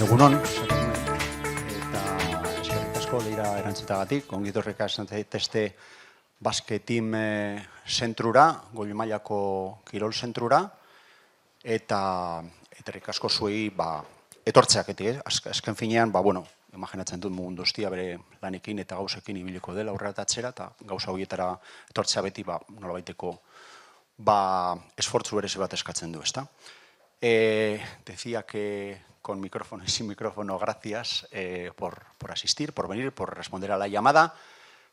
Egunon, eta eskerrik asko leira erantzutagatik, ongi etorrik zaitezte Basket Team zentrura, goi mailako kirol zentrura, eta eskerrik asko zuei etortzeaketik, azken finean, imaginatzen dut mundu guztia bere lanekin eta gauzekin ibiliko dela aurreratzera, eta gauza horietara etortzea beti nolabaiteko esfortzu berezi bat eskatzen du, ezta? Decía que con micrófono y sin micrófono, gracias por asistir, por venir, por responder a la llamada.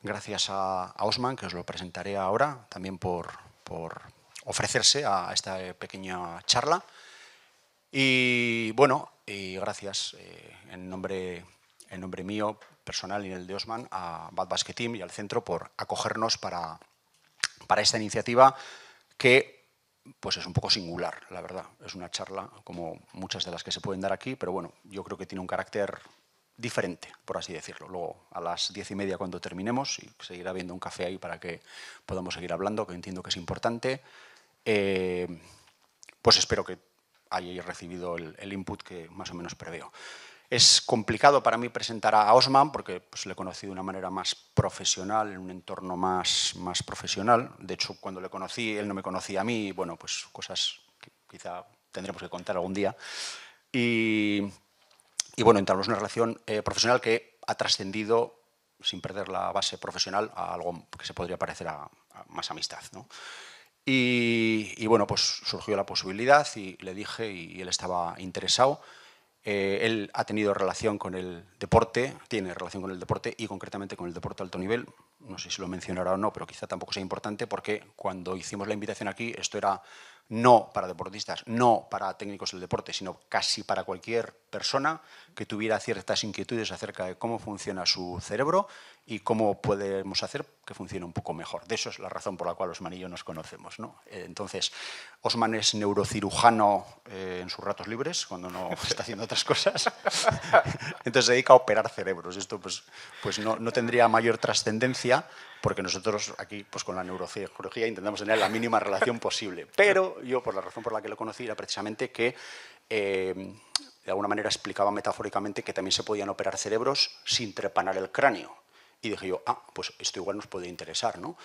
Gracias a Osman, que os lo presentaré ahora, también por ofrecerse a esta pequeña charla. Y bueno, gracias en nombre mío personal y en el de Osman a Bad Basket Team y al centro por acogernos para esta iniciativa que pues es un poco singular, la verdad. Es una charla como muchas de las que se pueden dar aquí, pero bueno, yo creo que tiene un carácter diferente, por así decirlo. Luego, a las 10:30, cuando terminemos, y seguirá habiendo un café ahí para que podamos seguir hablando, que entiendo que es importante, pues espero que hayáis recibido el input que más o menos preveo. Es complicado para mí presentar a Osman porque pues, le he conocido de una manera más profesional, en un entorno más profesional. De hecho, cuando le conocí, él no me conocía a mí, y bueno, pues cosas que quizá tendremos que contar algún día. Y bueno, entramos en una relación profesional que ha trascendido, sin perder la base profesional, a algo que se podría parecer a más amistad, ¿no? Y bueno, pues surgió la posibilidad y le dije, y él estaba interesado. Él ha tenido relación con el deporte, tiene relación con el deporte y concretamente con el deporte de alto nivel. No sé si lo mencionará o no, pero quizá tampoco sea importante porque cuando hicimos la invitación aquí, esto era no para deportistas, no para técnicos del deporte, sino casi para cualquier persona que tuviera ciertas inquietudes acerca de cómo funciona su cerebro y cómo podemos hacer que funcione un poco mejor. De eso es la razón por la cual Osman y yo nos conocemos, ¿no? Entonces, Osman es neurocirujano en sus ratos libres, cuando no está haciendo otras cosas. Entonces se dedica a operar cerebros. Esto pues no tendría mayor trascendencia, porque nosotros aquí pues con la neurocirugía intentamos tener la mínima relación posible. Pero yo, por la razón por la que lo conocí, era precisamente que de alguna manera explicaba metafóricamente que también se podían operar cerebros sin trepanar el cráneo. Y dije yo, pues esto igual nos puede interesar, ¿no?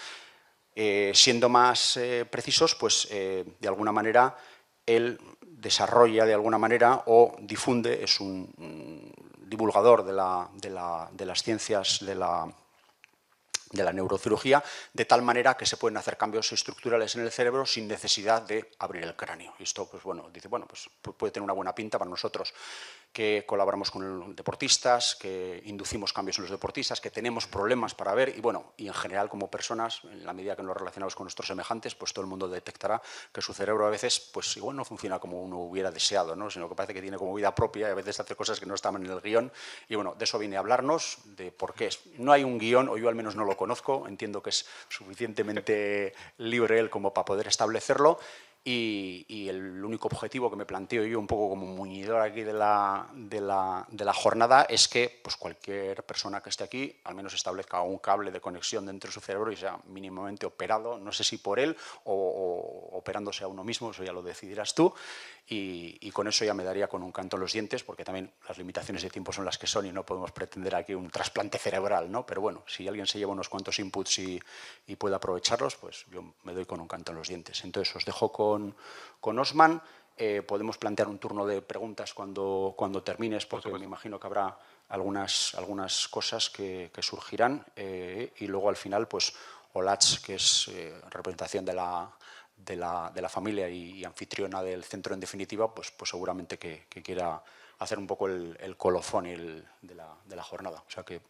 Siendo más precisos, pues de alguna manera él desarrolla de alguna manera o difunde, es un divulgador de las ciencias de la neurocirugía, de tal manera que se pueden hacer cambios estructurales en el cerebro sin necesidad de abrir el cráneo. Y esto, pues bueno, dice, bueno, pues puede tener una buena pinta para nosotros que colaboramos con los deportistas, que inducimos cambios en los deportistas, que tenemos problemas para ver y bueno, y en general como personas, en la medida que nos relacionamos con nuestros semejantes, pues todo el mundo detectará que su cerebro a veces, pues igual no funciona como uno hubiera deseado, ¿no? Sino que parece que tiene como vida propia y a veces hace cosas que no estaban en el guión. Y bueno, de eso viene a hablarnos, de por qué es. No hay un guión, o yo al menos no lo conozco, entiendo que es suficientemente libre él como para poder establecerlo. Y el único objetivo que me planteo yo un poco como muñidor aquí de la jornada es que pues cualquier persona que esté aquí al menos establezca un cable de conexión dentro de su cerebro y sea mínimamente operado, no sé si por él o operándose a uno mismo, eso ya lo decidirás tú, y con eso ya me daría con un canto en los dientes, porque también las limitaciones de tiempo son las que son y no podemos pretender aquí un trasplante cerebral, ¿no? Pero bueno, si alguien se lleva unos cuantos inputs y puede aprovecharlos, pues yo me doy con un canto en los dientes. Entonces os dejo con Osman. Podemos plantear un turno de preguntas cuando termines, porque me imagino que habrá algunas cosas que surgirán. Y luego al final, pues Olatz, que es representación de la familia y anfitriona del centro en definitiva, pues seguramente que quiera hacer un poco el colofón de la jornada. O sea que,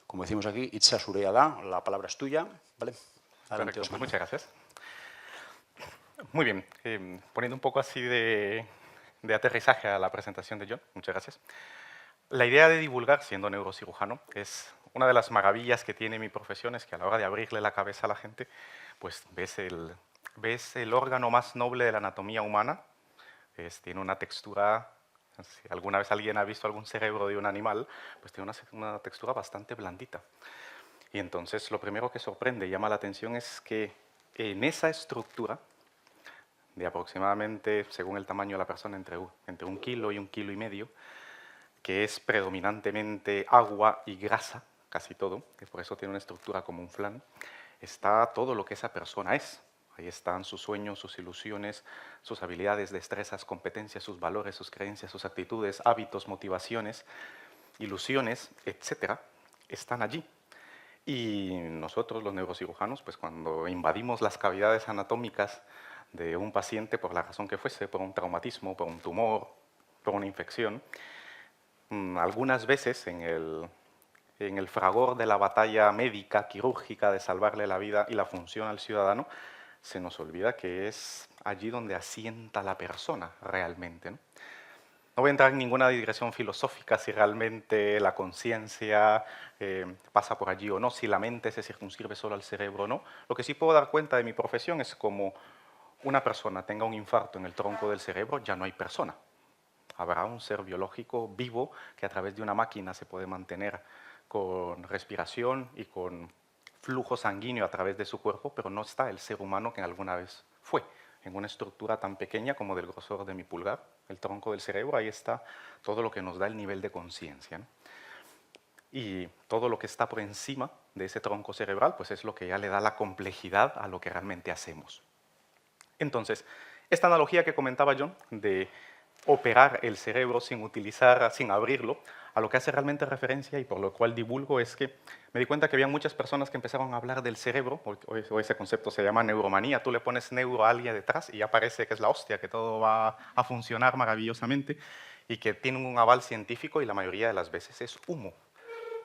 como decimos aquí, Itza zurea da, la palabra es tuya, ¿vale? Adelante, Osman. Muchas gracias. Muy bien, poniendo un poco así de aterrizaje a la presentación de John, muchas gracias. La idea de divulgar, siendo neurocirujano, es una de las maravillas que tiene mi profesión, es que a la hora de abrirle la cabeza a la gente, pues ves el órgano más noble de la anatomía humana, tiene una textura, si alguna vez alguien ha visto algún cerebro de un animal, pues tiene una textura bastante blandita. Y entonces lo primero que sorprende y llama la atención es que en esa estructura, de aproximadamente, según el tamaño de la persona, entre 1 kilo y 1,5 kilos, que es predominantemente agua y grasa, casi todo, que por eso tiene una estructura como un flan, está todo lo que esa persona es. Ahí están sus sueños, sus ilusiones, sus habilidades, destrezas, competencias, sus valores, sus creencias, sus actitudes, hábitos, motivaciones, ilusiones, etcétera, están allí. Y nosotros, los neurocirujanos, pues cuando invadimos las cavidades anatómicas de un paciente, por la razón que fuese, por un traumatismo, por un tumor, por una infección, algunas veces en el fragor de la batalla médica, quirúrgica, de salvarle la vida y la función al ciudadano, se nos olvida que es allí donde asienta la persona realmente, ¿no? No voy a entrar en ninguna digresión filosófica si realmente la conciencia pasa por allí o no, si la mente se circunscribe solo al cerebro o no. Lo que sí puedo dar cuenta de mi profesión es como una persona tenga un infarto en el tronco del cerebro, ya no hay persona. Habrá un ser biológico vivo que a través de una máquina se puede mantener con respiración y con flujo sanguíneo a través de su cuerpo, pero no está el ser humano que alguna vez fue. En una estructura tan pequeña como del grosor de mi pulgar, el tronco del cerebro, ahí está todo lo que nos da el nivel de conciencia, ¿no? Y todo lo que está por encima de ese tronco cerebral, pues es lo que ya le da la complejidad a lo que realmente hacemos. Entonces, esta analogía que comentaba John de operar el cerebro sin abrirlo, a lo que hace realmente referencia y por lo cual divulgo es que me di cuenta que había muchas personas que empezaron a hablar del cerebro, o ese concepto se llama neuromanía, tú le pones neuro a alguien detrás y ya parece que es la hostia, que todo va a funcionar maravillosamente y que tiene un aval científico y la mayoría de las veces es humo.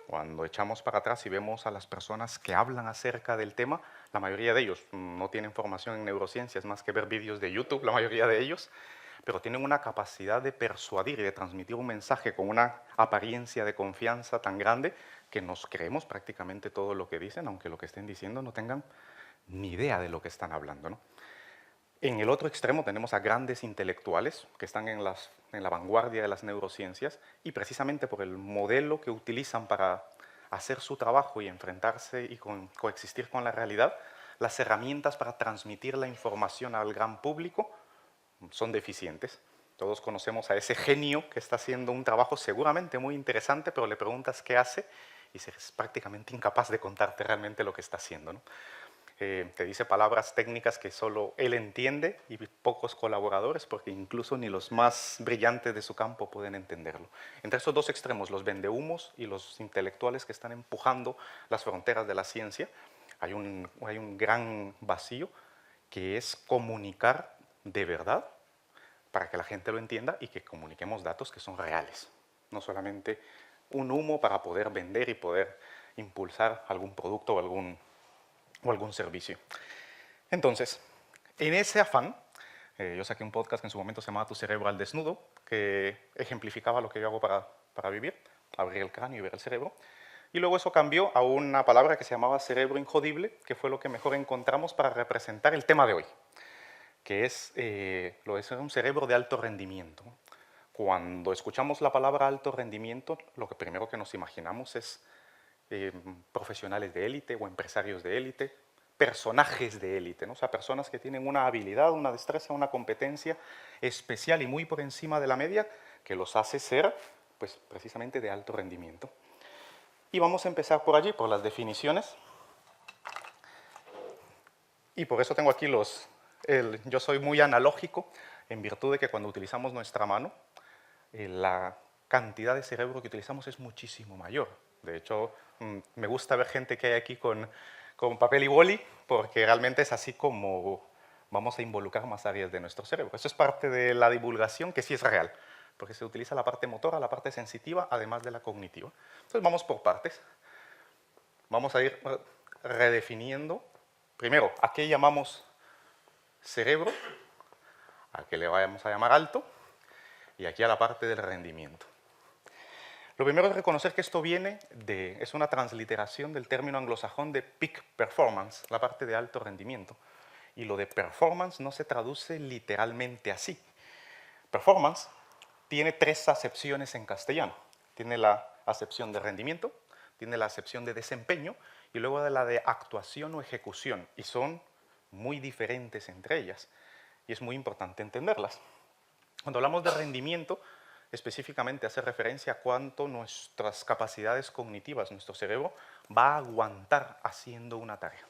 Cuando echamos para atrás y vemos a las personas que hablan acerca del tema, la mayoría de ellos no tienen formación en neurociencias más que ver vídeos de YouTube, la mayoría de ellos, pero tienen una capacidad de persuadir y de transmitir un mensaje con una apariencia de confianza tan grande que nos creemos prácticamente todo lo que dicen, aunque lo que estén diciendo no tengan ni idea de lo que están hablando, ¿no? En el otro extremo tenemos a grandes intelectuales que están en la vanguardia de las neurociencias y precisamente por el modelo que utilizan para hacer su trabajo y enfrentarse y coexistir con la realidad, las herramientas para transmitir la información al gran público son deficientes. Todos conocemos a ese genio que está haciendo un trabajo seguramente muy interesante, pero le preguntas qué hace y es prácticamente incapaz de contarte realmente lo que está haciendo, ¿no? Te dice palabras técnicas que solo él entiende y pocos colaboradores, porque incluso ni los más brillantes de su campo pueden entenderlo. Entre esos dos extremos, los vendehumos y los intelectuales que están empujando las fronteras de la ciencia, hay un gran vacío que es comunicar de verdad para que la gente lo entienda y que comuniquemos datos que son reales, no solamente un humo para poder vender y poder impulsar algún producto o algún servicio. Entonces, en ese afán, yo saqué un podcast que en su momento se llamaba Tu cerebro al desnudo, que ejemplificaba lo que yo hago para vivir, abrir el cráneo y ver el cerebro. Y luego eso cambió a una palabra que se llamaba cerebro injodible, que fue lo que mejor encontramos para representar el tema de hoy, que es lo de ser un cerebro de alto rendimiento. Cuando escuchamos la palabra alto rendimiento, lo que primero que nos imaginamos es profesionales de élite o empresarios de élite, personajes de élite, ¿no? O sea, personas que tienen una habilidad, una destreza, una competencia especial y muy por encima de la media que los hace ser, pues, precisamente de alto rendimiento. Y vamos a empezar por allí, por las definiciones. Y por eso tengo aquí yo soy muy analógico en virtud de que cuando utilizamos nuestra mano, la cantidad de cerebro que utilizamos es muchísimo mayor. De hecho, me gusta ver gente que hay aquí con papel y boli, porque realmente es así como vamos a involucrar más áreas de nuestro cerebro. Eso es parte de la divulgación que sí es real, porque se utiliza la parte motora, la parte sensitiva, además de la cognitiva. Entonces vamos por partes. Vamos a ir redefiniendo, primero, ¿a qué llamamos cerebro? ¿A qué le vamos a llamar alto? Y aquí a la parte del rendimiento. Lo primero es reconocer que esto es una transliteración del término anglosajón de peak performance, la parte de alto rendimiento. Y lo de performance no se traduce literalmente así. Performance tiene tres acepciones en castellano. Tiene la acepción de rendimiento, tiene la acepción de desempeño y luego de la de actuación o ejecución. Y son muy diferentes entre ellas. Y es muy importante entenderlas. Cuando hablamos de rendimiento, específicamente hace referencia a cuánto nuestras capacidades cognitivas, nuestro cerebro, va a aguantar haciendo una tarea.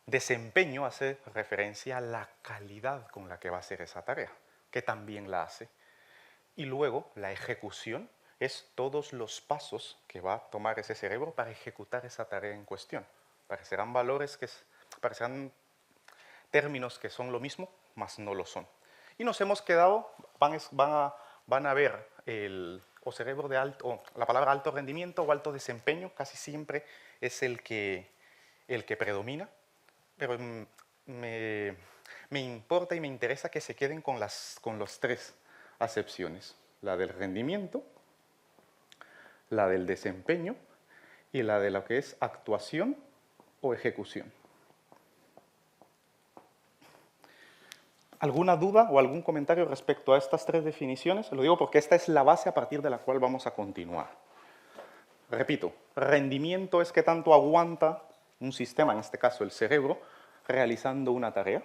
Desempeño hace referencia a la calidad con la que va a hacer esa tarea, que también la hace. Y luego la ejecución es todos los pasos que va a tomar ese cerebro para ejecutar esa tarea en cuestión. Parecerán parecerán términos que son lo mismo, mas no lo son. Y nos hemos quedado, van a ver o cerebro de alto, la palabra alto rendimiento o alto desempeño casi siempre es el que predomina, pero me importa y me interesa que se queden con las tres acepciones, la del rendimiento, la del desempeño y la de lo que es actuación o ejecución. ¿Alguna duda o algún comentario respecto a estas tres definiciones? Lo digo porque esta es la base a partir de la cual vamos a continuar. Repito, rendimiento es qué tanto aguanta un sistema, en este caso el cerebro, realizando una tarea.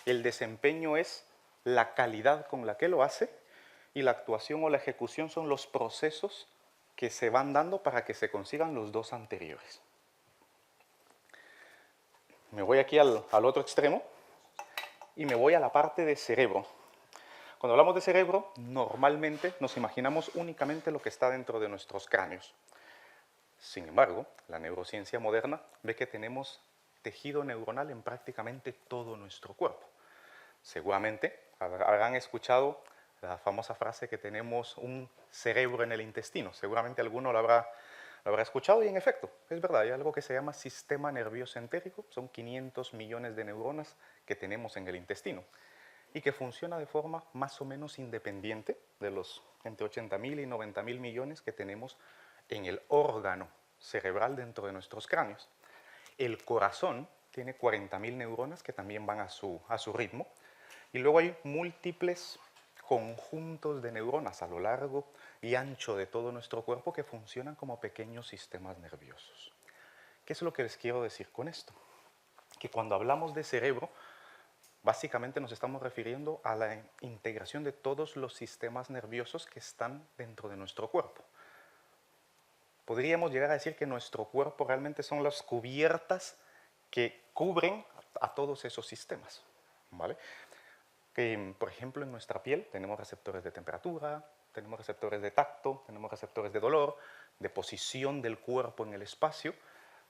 El desempeño es la calidad con la que lo hace y la actuación o la ejecución son los procesos que se van dando para que se consigan los dos anteriores. Me voy aquí al otro extremo y me voy a la parte de cerebro. Cuando hablamos de cerebro, normalmente nos imaginamos únicamente lo que está dentro de nuestros cráneos. Sin embargo, la neurociencia moderna ve que tenemos tejido neuronal en prácticamente todo nuestro cuerpo. Seguramente habrán escuchado la famosa frase que tenemos un cerebro en el intestino. Seguramente alguno lo habrá escuchado y en efecto, es verdad, hay algo que se llama sistema nervioso entérico. Son 500 millones de neuronas que tenemos en el intestino y que funciona de forma más o menos independiente de los entre 80.000 y 90.000 millones que tenemos en el órgano cerebral dentro de nuestros cráneos. El corazón tiene 40.000 neuronas que también van a su ritmo y luego hay múltiples conjuntos de neuronas a lo largo y ancho de todo nuestro cuerpo que funcionan como pequeños sistemas nerviosos. ¿Qué es lo que les quiero decir con esto? Que cuando hablamos de cerebro, básicamente nos estamos refiriendo a la integración de todos los sistemas nerviosos que están dentro de nuestro cuerpo. Podríamos llegar a decir que nuestro cuerpo realmente son las cubiertas que cubren a todos esos sistemas, ¿vale? Que, por ejemplo, en nuestra piel tenemos receptores de temperatura, tenemos receptores de tacto, tenemos receptores de dolor, de posición del cuerpo en el espacio,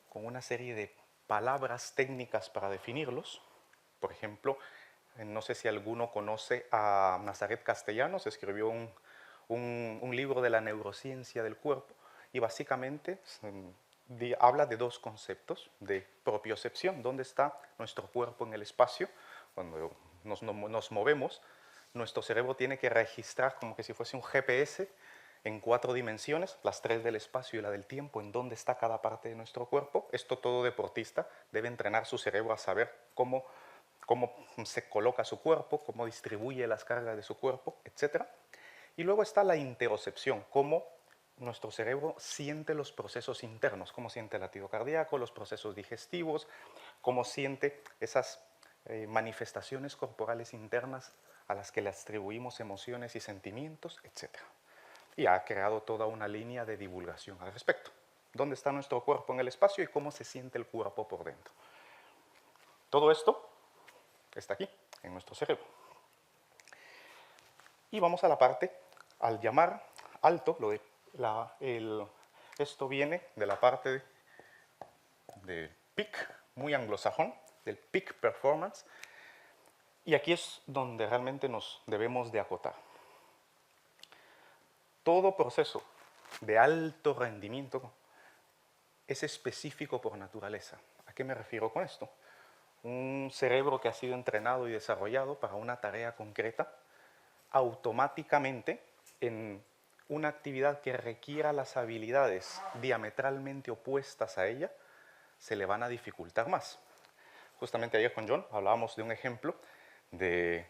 con una serie de palabras técnicas para definirlos. Por ejemplo, no sé si alguno conoce a Nazaret Castellanos, escribió un libro de la neurociencia del cuerpo y básicamente habla de dos conceptos de propiocepción, dónde está nuestro cuerpo en el espacio. Cuando nos movemos, nuestro cerebro tiene que registrar como que si fuese un GPS en 4 dimensiones, las 3 del espacio y la del tiempo, en dónde está cada parte de nuestro cuerpo. Esto todo deportista debe entrenar su cerebro a saber cómo se coloca su cuerpo, cómo distribuye las cargas de su cuerpo, etc. Y luego está la interocepción, cómo nuestro cerebro siente los procesos internos, cómo siente el latido cardíaco, los procesos digestivos, cómo siente esas manifestaciones corporales internas a las que le atribuimos emociones y sentimientos, etc. Y ha creado toda una línea de divulgación al respecto. ¿Dónde está nuestro cuerpo en el espacio y cómo se siente el cuerpo por dentro? Todo esto está aquí, en nuestro cerebro. Y vamos a la parte, al llamar alto, esto viene de la parte de peak, muy anglosajón, del peak performance, y aquí es donde realmente nos debemos de acotar. Todo proceso de alto rendimiento es específico por naturaleza. ¿A qué me refiero con esto? Un cerebro que ha sido entrenado y desarrollado para una tarea concreta, automáticamente en una actividad que requiera las habilidades diametralmente opuestas a ella, se le van a dificultar más. Justamente ayer con John hablábamos de un ejemplo de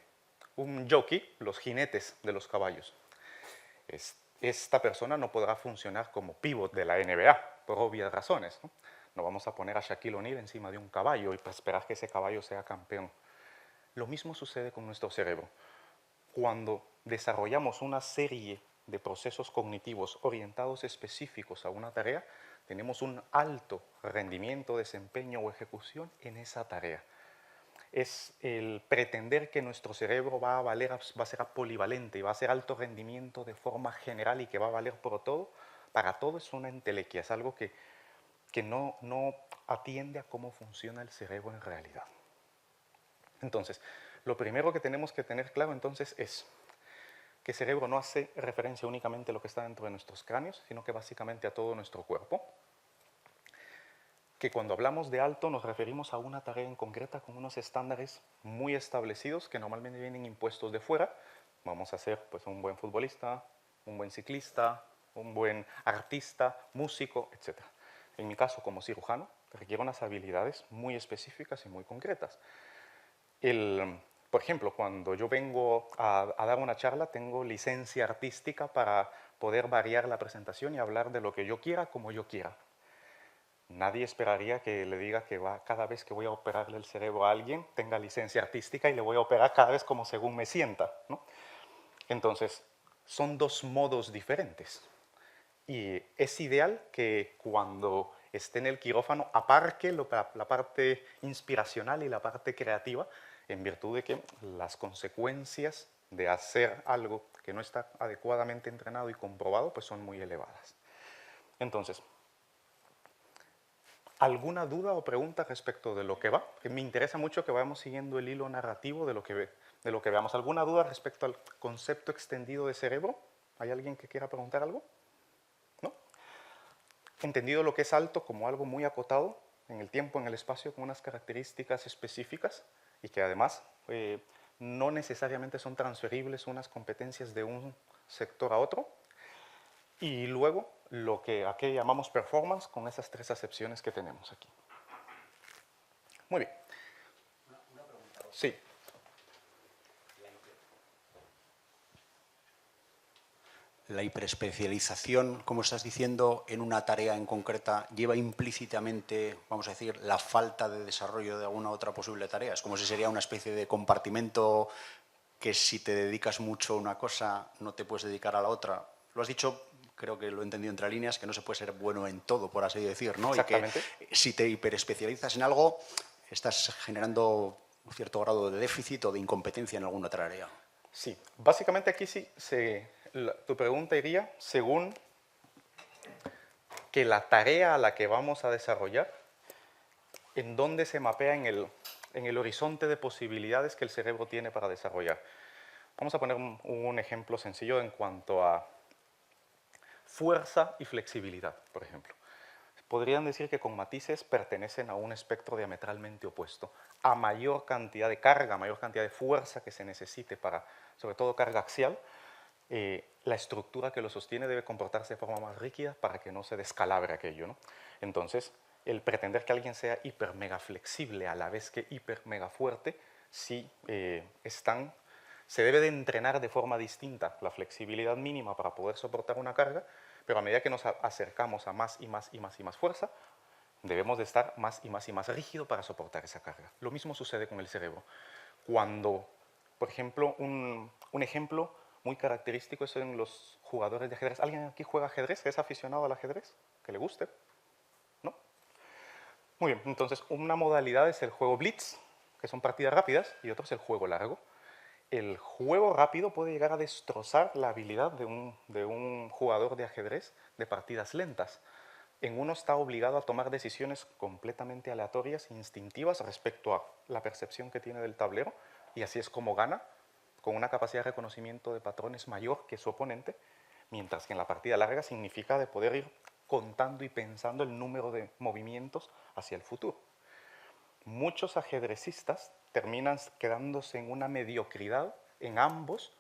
un jockey, los jinetes de los caballos. Esta persona no podrá funcionar como pívot de la NBA, por obvias razones, ¿no? No vamos a poner a Shaquille O'Neal encima de un caballo y esperar que ese caballo sea campeón. Lo mismo sucede con nuestro cerebro. Cuando desarrollamos una serie de procesos cognitivos orientados específicos a una tarea, tenemos un alto rendimiento, desempeño o ejecución en esa tarea. Es el pretender que nuestro cerebro va a ser polivalente y va a ser alto rendimiento de forma general y que va a valer por todo, para todo es una entelequia, es algo que no atiende a cómo funciona el cerebro en realidad. Entonces, lo primero que tenemos que tener claro entonces es que el cerebro no hace referencia únicamente a lo que está dentro de nuestros cráneos, sino que básicamente a todo nuestro cuerpo. Que cuando hablamos de alto nos referimos a una tarea en concreta con unos estándares muy establecidos que normalmente vienen impuestos de fuera. Vamos a ser pues, un buen futbolista, un buen ciclista, un buen artista, músico, etc. En mi caso, como cirujano, requiere unas habilidades muy específicas y muy concretas. Por ejemplo, cuando yo vengo a dar una charla, tengo licencia artística para poder variar la presentación y hablar de lo que yo quiera, como yo quiera. Nadie esperaría que le diga que cada vez que voy a operarle el cerebro a alguien, tenga licencia artística y le voy a operar cada vez como según me sienta, ¿no? Entonces, son dos modos diferentes. Y es ideal que cuando esté en el quirófano aparque la parte inspiracional y la parte creativa, en virtud de que las consecuencias de hacer algo que no está adecuadamente entrenado y comprobado, pues son muy elevadas. Entonces, ¿alguna duda o pregunta respecto de lo que va? Que me interesa mucho que vayamos siguiendo el hilo narrativo de lo que veamos. ¿Alguna duda respecto al concepto extendido de cerebro? ¿Hay alguien que quiera preguntar algo? ¿No? Entendido lo que es alto como algo muy acotado en el tiempo, en el espacio, con unas características específicas y que además no necesariamente son transferibles unas competencias de un sector a otro. Y luego lo que aquí llamamos performance con esas tres acepciones que tenemos aquí. Muy bien. Una pregunta. Sí. La hiperespecialización, como estás diciendo, en una tarea en concreta, lleva implícitamente, vamos a decir, la falta de desarrollo de alguna otra posible tarea. Es como si sería una especie de compartimento que si te dedicas mucho a una cosa, no te puedes dedicar a la otra. Lo has dicho, creo que lo he entendido entre líneas, que no se puede ser bueno en todo, por así decir, ¿no? Exactamente. Y que si te hiperespecializas en algo, estás generando un cierto grado de déficit o de incompetencia en alguna otra área. Sí, básicamente aquí sí tu pregunta iría según que la tarea a la que vamos a desarrollar, en dónde se mapea en el horizonte de posibilidades que el cerebro tiene para desarrollar. Vamos a poner un ejemplo sencillo en cuanto a fuerza y flexibilidad, por ejemplo. Podrían decir que con matices pertenecen a un espectro diametralmente opuesto. A mayor cantidad de carga, a mayor cantidad de fuerza que se necesite para, sobre todo carga axial, la estructura que lo sostiene debe comportarse de forma más rígida para que no se descalabre aquello, ¿no? Entonces, el pretender que alguien sea hiper mega flexible a la vez que hiper mega fuerte, sí se debe de entrenar de forma distinta la flexibilidad mínima para poder soportar una carga, pero a medida que nos acercamos a más y más y más y más fuerza, debemos de estar más y más y más rígido para soportar esa carga. Lo mismo sucede con el cerebro. Cuando, por ejemplo, un ejemplo muy característico es en los jugadores de ajedrez. ¿Alguien aquí juega ajedrez? ¿Es aficionado al ajedrez? ¿Que le guste? ¿No? Muy bien, entonces una modalidad es el juego blitz, que son partidas rápidas, y otro es el juego largo. El juego rápido puede llegar a destrozar la habilidad de un jugador de ajedrez de partidas lentas. En uno está obligado a tomar decisiones completamente aleatorias e instintivas respecto a la percepción que tiene del tablero, y así es como gana, con una capacidad de reconocimiento de patrones mayor que su oponente, mientras que en la partida larga significa de poder ir contando y pensando el número de movimientos hacia el futuro. Muchos ajedrecistas terminan quedándose en una mediocridad en ambos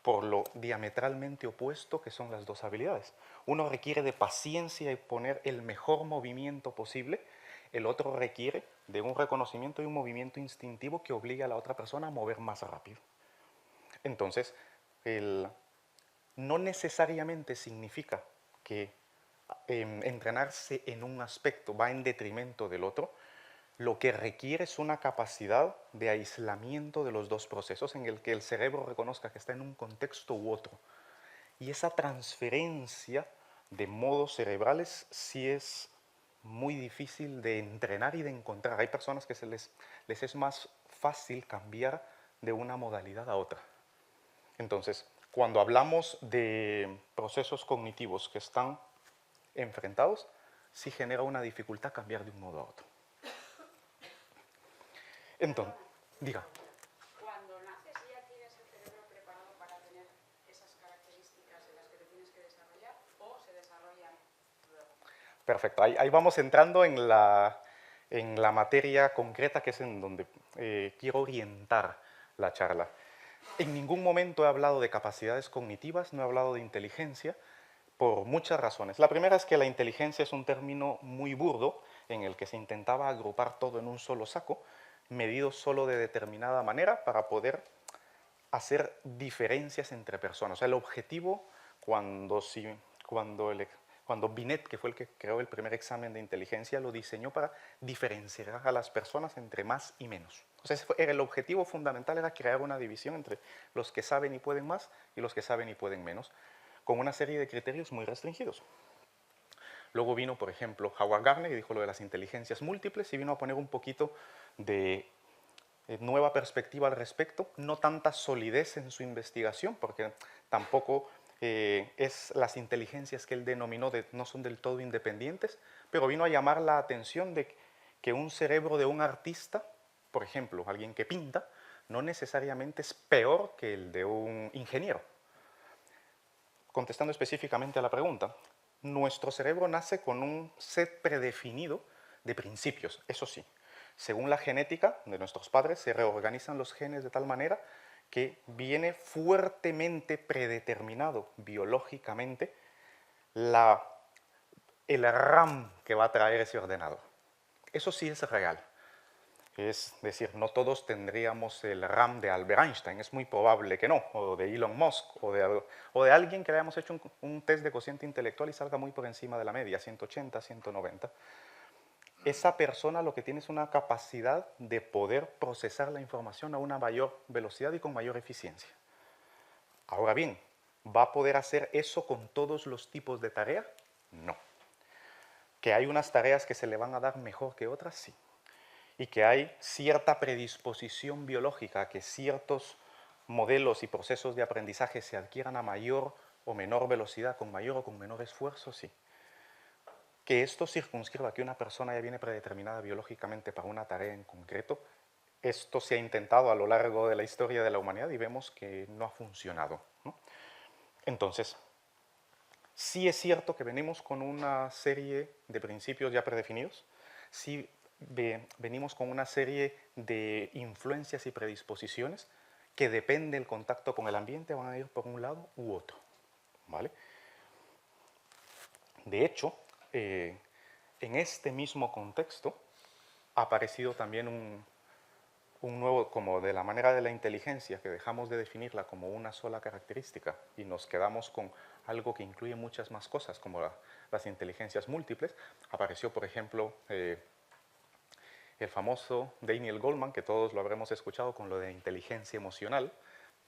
por lo diametralmente opuesto que son las dos habilidades. Uno requiere de paciencia y poner el mejor movimiento posible, el otro requiere de un reconocimiento y un movimiento instintivo que obligue a la otra persona a mover más rápido. Entonces, no necesariamente significa que entrenarse en un aspecto va en detrimento del otro. lo que requiere es una capacidad de aislamiento de los dos procesos en el que el cerebro reconozca que está en un contexto u otro. Y esa transferencia de modos cerebrales sí es muy difícil de entrenar y de encontrar. Hay personas que les es más fácil cambiar de una modalidad a otra. Entonces, cuando hablamos de procesos cognitivos que están enfrentados, sí genera una dificultad cambiar de un modo a otro. Entonces, diga. Cuando naces ya tienes el cerebro preparado para tener esas características en las que te tienes que desarrollar o se desarrollan luego. Perfecto, ahí vamos entrando en la materia concreta que es en donde quiero orientar la charla. En ningún momento he hablado de capacidades cognitivas, no he hablado de inteligencia, por muchas razones. La primera es que la inteligencia es un término muy burdo en el que se intentaba agrupar todo en un solo saco, medido solo de determinada manera para poder hacer diferencias entre personas. O sea, el objetivo cuando Binet, que fue el que creó el primer examen de inteligencia, lo diseñó para diferenciar a las personas entre más y menos. O sea, el objetivo fundamental era crear una división entre los que saben y pueden más y los que saben y pueden menos, con una serie de criterios muy restringidos. Luego vino, por ejemplo, Howard Gardner y dijo lo de las inteligencias múltiples y vino a poner un poquito de nueva perspectiva al respecto, no tanta solidez en su investigación, porque tampoco es las inteligencias que él denominó no son del todo independientes, pero vino a llamar la atención de que un cerebro de un artista, por ejemplo, alguien que pinta, no necesariamente es peor que el de un ingeniero. Contestando específicamente a la pregunta, nuestro cerebro nace con un set predefinido de principios, eso sí. Según la genética de nuestros padres, se reorganizan los genes de tal manera que viene fuertemente predeterminado biológicamente el RAM que va a traer ese ordenador. Eso sí es real. Es decir, no todos tendríamos el RAM de Albert Einstein, es muy probable que no, o de Elon Musk, o de alguien que le hayamos hecho un test de cociente intelectual y salga muy por encima de la media, 180, 190. Esa persona lo que tiene es una capacidad de poder procesar la información a una mayor velocidad y con mayor eficiencia. Ahora bien, ¿va a poder hacer eso con todos los tipos de tarea? No. ¿Que hay unas tareas que se le van a dar mejor que otras? Sí. Y que hay cierta predisposición biológica a que ciertos modelos y procesos de aprendizaje se adquieran a mayor o menor velocidad, con mayor o con menor esfuerzo, sí. Que esto circunscriba que una persona ya viene predeterminada biológicamente para una tarea en concreto, esto se ha intentado a lo largo de la historia de la humanidad y vemos que no ha funcionado, ¿no? Entonces, sí es cierto que venimos con una serie de principios ya predefinidos, sí venimos con una serie de influencias y predisposiciones que depende del contacto con el ambiente, van a ir por un lado u otro, ¿vale? De hecho, en este mismo contexto ha aparecido también un nuevo, como de la manera de la inteligencia, que dejamos de definirla como una sola característica y nos quedamos con algo que incluye muchas más cosas, como las inteligencias múltiples. Apareció, por ejemplo, el famoso Daniel Goleman, que todos lo habremos escuchado con lo de inteligencia emocional.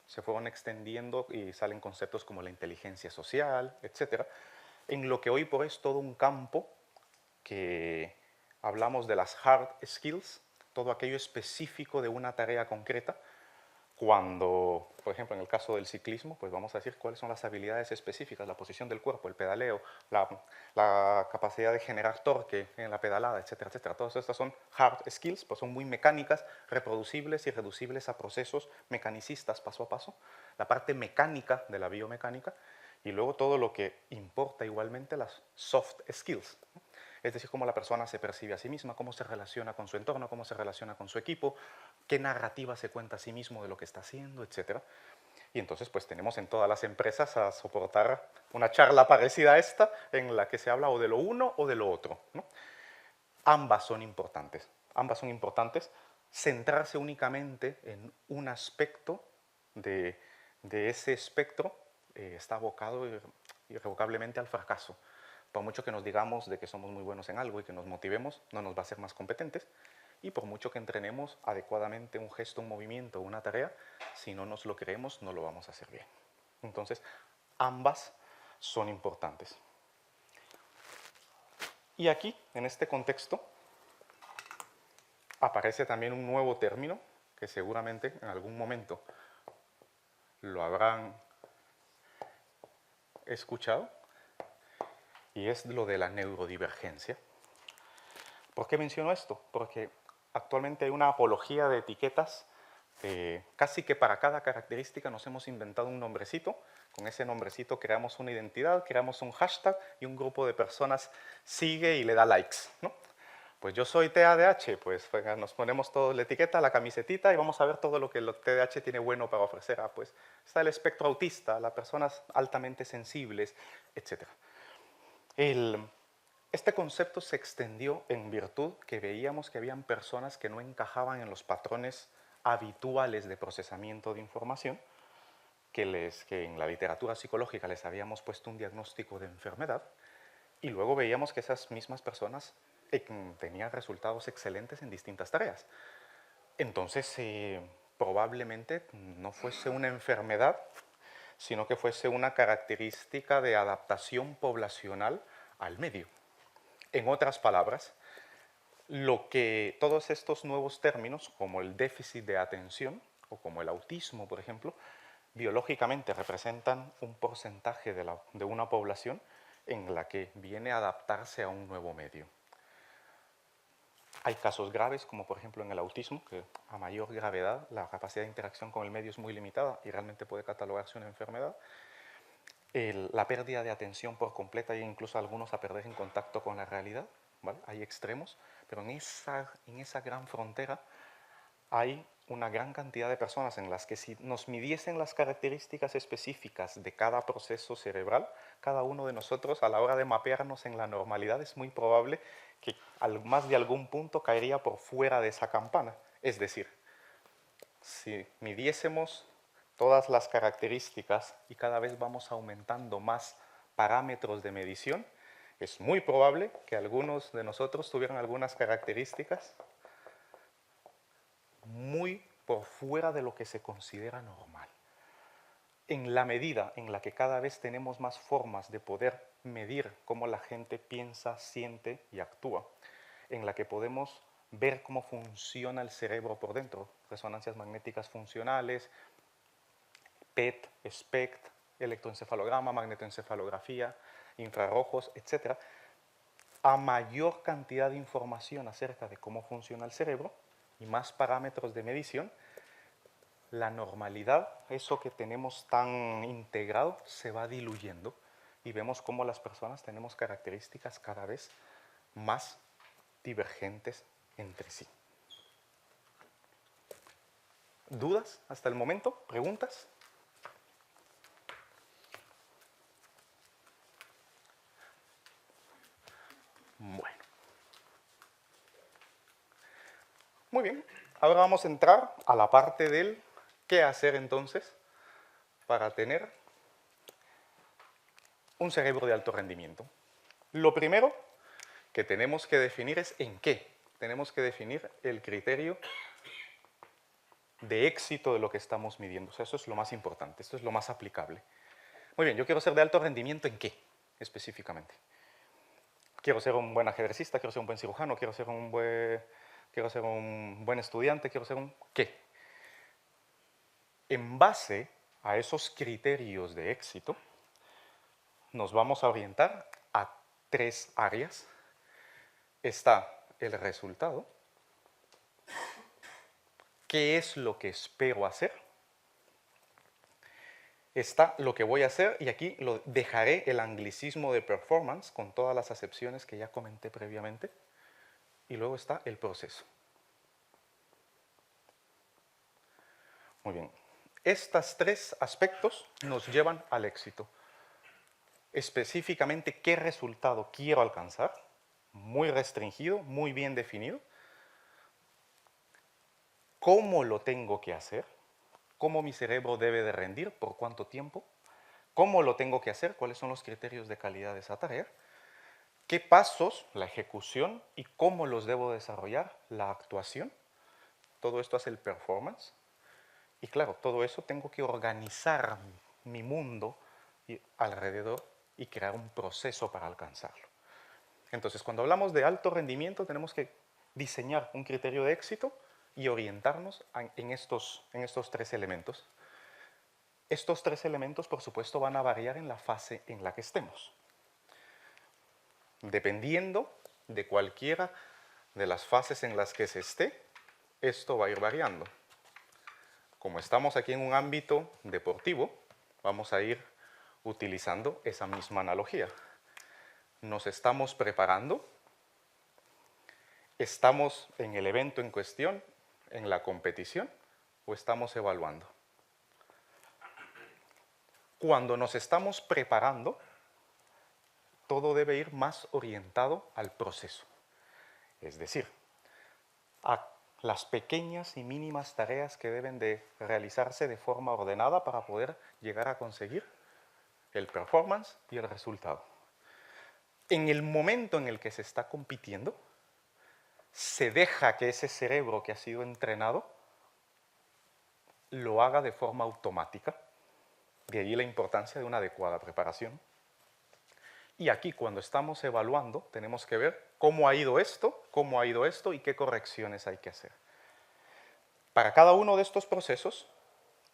Se fueron extendiendo y salen conceptos como la inteligencia social, etc. En lo que hoy por hoy es todo un campo que hablamos de las hard skills, todo aquello específico de una tarea concreta, cuando, por ejemplo, en el caso del ciclismo, pues vamos a decir cuáles son las habilidades específicas, la posición del cuerpo, el pedaleo, la capacidad de generar torque en la pedalada, etcétera, etcétera. Todas estas son hard skills, pues son muy mecánicas, reproducibles y reducibles a procesos mecanicistas paso a paso. La parte mecánica de la biomecánica y luego todo lo que importa igualmente, las soft skills. Es decir, cómo la persona se percibe a sí misma, cómo se relaciona con su entorno, cómo se relaciona con su equipo, qué narrativa se cuenta a sí mismo de lo que está haciendo, etc. Y entonces pues tenemos en todas las empresas a soportar una charla parecida a esta en la que se habla o de lo uno o de lo otro, ¿no? Ambas son importantes. Ambas son importantes. Centrarse únicamente en un aspecto de ese espectro está abocado irrevocablemente al fracaso. Por mucho que nos digamos de que somos muy buenos en algo y que nos motivemos, no nos va a hacer más competentes. y por mucho que entrenemos adecuadamente un gesto, un movimiento, una tarea, si no nos lo creemos, no lo vamos a hacer bien. Entonces, ambas son importantes. Y aquí, en este contexto, aparece también un nuevo término que seguramente en algún momento lo habrán escuchado, y es lo de la neurodivergencia. ¿Por qué menciono esto? Porque actualmente hay una apología de etiquetas, casi que para cada característica nos hemos inventado un nombrecito. Con ese nombrecito creamos una identidad, creamos un hashtag y un grupo de personas sigue y le da likes, ¿no? Pues yo soy TDAH, pues venga, nos ponemos todos la etiqueta, la camisetita y vamos a ver todo lo que el TDAH tiene bueno para ofrecer. Ah, pues está el espectro autista, las personas altamente sensibles, etc. Este concepto se extendió en virtud que veíamos que habían personas que no encajaban en los patrones habituales de procesamiento de información, que en la literatura psicológica les habíamos puesto un diagnóstico de enfermedad, y luego veíamos que esas mismas personas tenían resultados excelentes en distintas tareas. Entonces, probablemente no fuese una enfermedad, sino que fuese una característica de adaptación poblacional al medio. En otras palabras, lo que todos estos nuevos términos, como el déficit de atención o como el autismo, por ejemplo, biológicamente representan un porcentaje de una población en la que viene a adaptarse a un nuevo medio. Hay casos graves, como por ejemplo en el autismo, que a mayor gravedad la capacidad de interacción con el medio es muy limitada y realmente puede catalogarse una enfermedad. La pérdida de atención por completa e incluso algunos a perder en contacto con la realidad, ¿vale? Hay extremos, pero en esa gran frontera hay una gran cantidad de personas en las que si nos midiesen las características específicas de cada proceso cerebral, cada uno de nosotros a la hora de mapearnos en la normalidad es muy probable que más de algún punto caería por fuera de esa campana. Es decir, si midiésemos todas las características y cada vez vamos aumentando más parámetros de medición, es muy probable que algunos de nosotros tuvieran algunas características muy por fuera de lo que se considera normal. En la medida en la que cada vez tenemos más formas de poder medir cómo la gente piensa, siente y actúa, en la que podemos ver cómo funciona el cerebro por dentro, resonancias magnéticas funcionales, PET, SPECT, electroencefalograma, magnetoencefalografía, infrarrojos, etc., a mayor cantidad de información acerca de cómo funciona el cerebro y más parámetros de medición, la normalidad, eso que tenemos tan integrado, se va diluyendo y vemos cómo las personas tenemos características cada vez más divergentes entre sí. ¿Dudas hasta el momento? ¿Preguntas? Bueno. Muy bien, ahora vamos a entrar a la parte del qué hacer entonces para tener un cerebro de alto rendimiento. Lo primero que tenemos que definir es en qué. Tenemos que definir el criterio de éxito de lo que estamos midiendo. O sea, eso es lo más importante, esto es lo más aplicable. Muy bien, yo quiero ser de alto rendimiento ¿en qué específicamente? Quiero ser un buen ajedrecista, quiero ser un buen cirujano, quiero ser un buen estudiante, quiero ser un ¿qué? En base a esos criterios de éxito, nos vamos a orientar a 3 áreas. Está el resultado, qué es lo que espero hacer, está lo que voy a hacer, y aquí lo dejaré el anglicismo de performance con todas las acepciones que ya comenté previamente, y luego está el proceso. Muy bien, estos 3 aspectos nos llevan al éxito. Específicamente, ¿qué resultado quiero alcanzar? Muy restringido, muy bien definido. ¿Cómo lo tengo que hacer? ¿Cómo mi cerebro debe de rendir? ¿Por cuánto tiempo? ¿Cómo lo tengo que hacer? ¿Cuáles son los criterios de calidad de esa tarea? ¿Qué pasos, la ejecución y cómo los debo desarrollar? La actuación. Todo esto hace el performance. Y claro, todo eso tengo que organizar mi mundo alrededor y crear un proceso para alcanzarlo. Entonces, cuando hablamos de alto rendimiento, tenemos que diseñar un criterio de éxito y orientarnos en estos 3 elementos. Estos 3 elementos, por supuesto, van a variar en la fase en la que estemos. Dependiendo de cualquiera de las fases en las que se esté, esto va a ir variando. Como estamos aquí en un ámbito deportivo, vamos a ir utilizando esa misma analogía. Nos estamos preparando, estamos en el evento en cuestión, en la competición, o estamos evaluando. Cuando nos estamos preparando, todo debe ir más orientado al proceso. Es decir, a las pequeñas y mínimas tareas que deben de realizarse de forma ordenada para poder llegar a conseguir el performance y el resultado. En el momento en el que se está compitiendo, se deja que ese cerebro que ha sido entrenado lo haga de forma automática. De ahí la importancia de una adecuada preparación. Y aquí, cuando estamos evaluando, tenemos que ver cómo ha ido esto y qué correcciones hay que hacer. Para cada uno de estos procesos,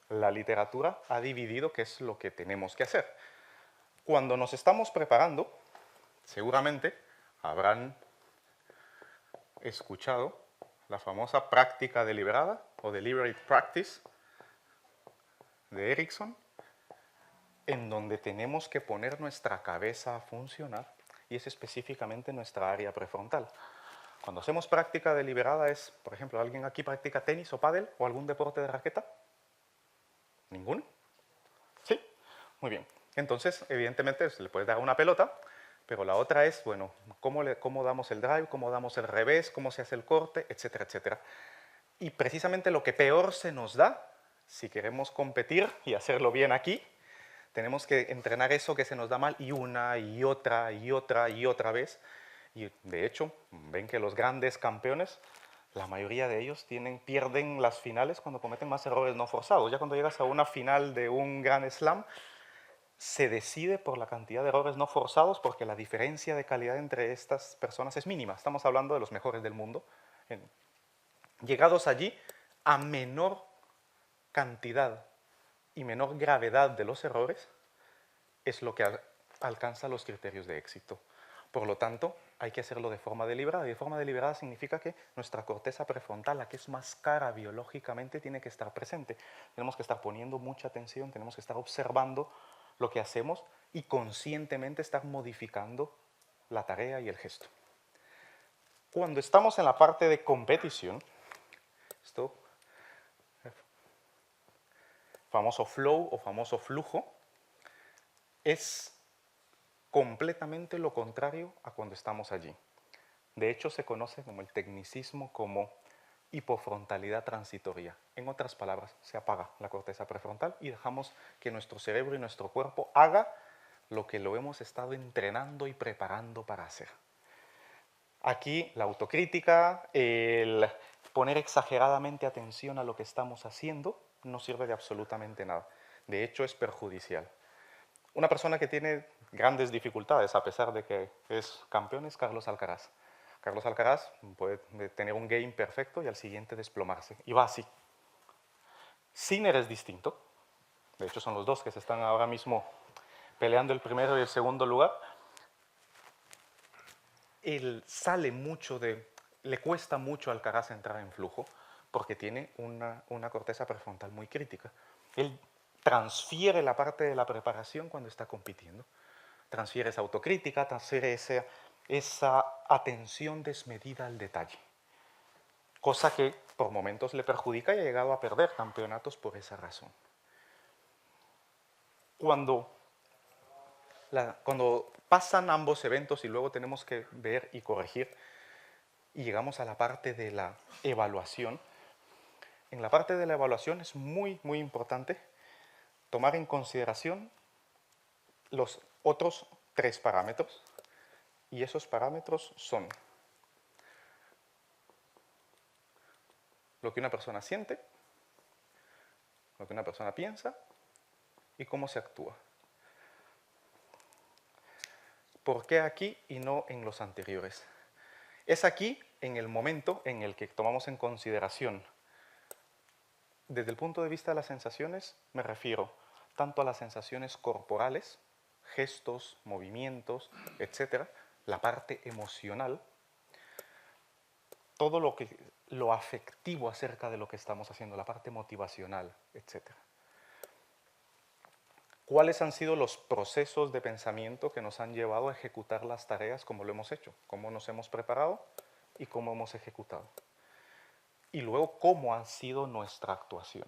la literatura ha dividido qué es lo que tenemos que hacer. Cuando nos estamos preparando, seguramente habrán escuchado la famosa práctica deliberada o deliberate practice de Erickson, en donde tenemos que poner nuestra cabeza a funcionar, y es específicamente nuestra área prefrontal. Cuando hacemos práctica deliberada es, por ejemplo, ¿alguien aquí practica tenis o pádel o algún deporte de raqueta? ¿Ninguno? ¿Sí? Muy bien. Entonces, evidentemente, se le puede dar una pelota, pero la otra es, bueno, ¿cómo damos el drive, cómo damos el revés, cómo se hace el corte, etcétera, etcétera? Y precisamente lo que peor se nos da, si queremos competir y hacerlo bien aquí, tenemos que entrenar eso que se nos da mal y una y otra y otra y otra vez. Y de hecho, ven que los grandes campeones, la mayoría de ellos pierden las finales cuando cometen más errores no forzados. Ya cuando llegas a una final de un Grand Slam, se decide por la cantidad de errores no forzados porque la diferencia de calidad entre estas personas es mínima. Estamos hablando de los mejores del mundo. Llegados allí, a menor cantidad y menor gravedad de los errores, es lo que alcanza los criterios de éxito. Por lo tanto, hay que hacerlo de forma deliberada. Y de forma deliberada significa que nuestra corteza prefrontal, la que es más cara biológicamente, tiene que estar presente. Tenemos que estar poniendo mucha atención, tenemos que estar observando lo que hacemos y conscientemente estar modificando la tarea y el gesto. Cuando estamos en la parte de competición, esto, famoso flow o famoso flujo, es completamente lo contrario a cuando estamos allí. De hecho, se conoce como el tecnicismo como hipofrontalidad transitoria. En otras palabras, se apaga la corteza prefrontal y dejamos que nuestro cerebro y nuestro cuerpo haga lo que lo hemos estado entrenando y preparando para hacer. Aquí la autocrítica, el poner exageradamente atención a lo que estamos haciendo, no sirve de absolutamente nada. De hecho, es perjudicial. Una persona que tiene grandes dificultades, a pesar de que es campeón, es Carlos Alcaraz. Carlos Alcaraz puede tener un game perfecto y al siguiente desplomarse. Y va así. Sinner es distinto. De hecho, son los dos que se están ahora mismo peleando el primero y el segundo lugar. Él sale mucho le cuesta mucho a Alcaraz entrar en flujo porque tiene una corteza prefrontal muy crítica. Él transfiere la parte de la preparación cuando está compitiendo. Transfiere esa autocrítica, transfiere esa atención desmedida al detalle. Cosa que por momentos le perjudica y ha llegado a perder campeonatos por esa razón. Cuando pasan ambos eventos y luego tenemos que ver y corregir y llegamos a la parte de la evaluación, en la parte de la evaluación es muy, muy importante tomar en consideración los otros 3 parámetros Y esos parámetros son lo que una persona siente, lo que una persona piensa y cómo se actúa. ¿Por qué aquí y no en los anteriores? Es aquí en el momento en el que tomamos en consideración, desde el punto de vista de las sensaciones, me refiero tanto a las sensaciones corporales, gestos, movimientos, etcétera, la parte emocional, todo lo afectivo acerca de lo que estamos haciendo, la parte motivacional, etcétera. ¿Cuáles han sido los procesos de pensamiento que nos han llevado a ejecutar las tareas como lo hemos hecho? ¿Cómo nos hemos preparado y cómo hemos ejecutado? Y luego, ¿cómo ha sido nuestra actuación?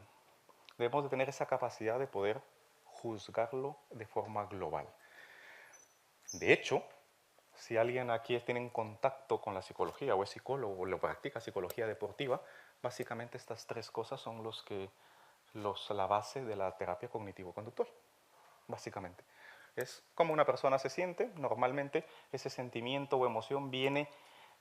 Debemos de tener esa capacidad de poder juzgarlo de forma global. De hecho, si alguien aquí tiene en contacto con la psicología o es psicólogo o lo practica psicología deportiva, básicamente estas tres cosas son la base de la terapia cognitivo-conductual. Básicamente. Es como una persona se siente, normalmente ese sentimiento o emoción viene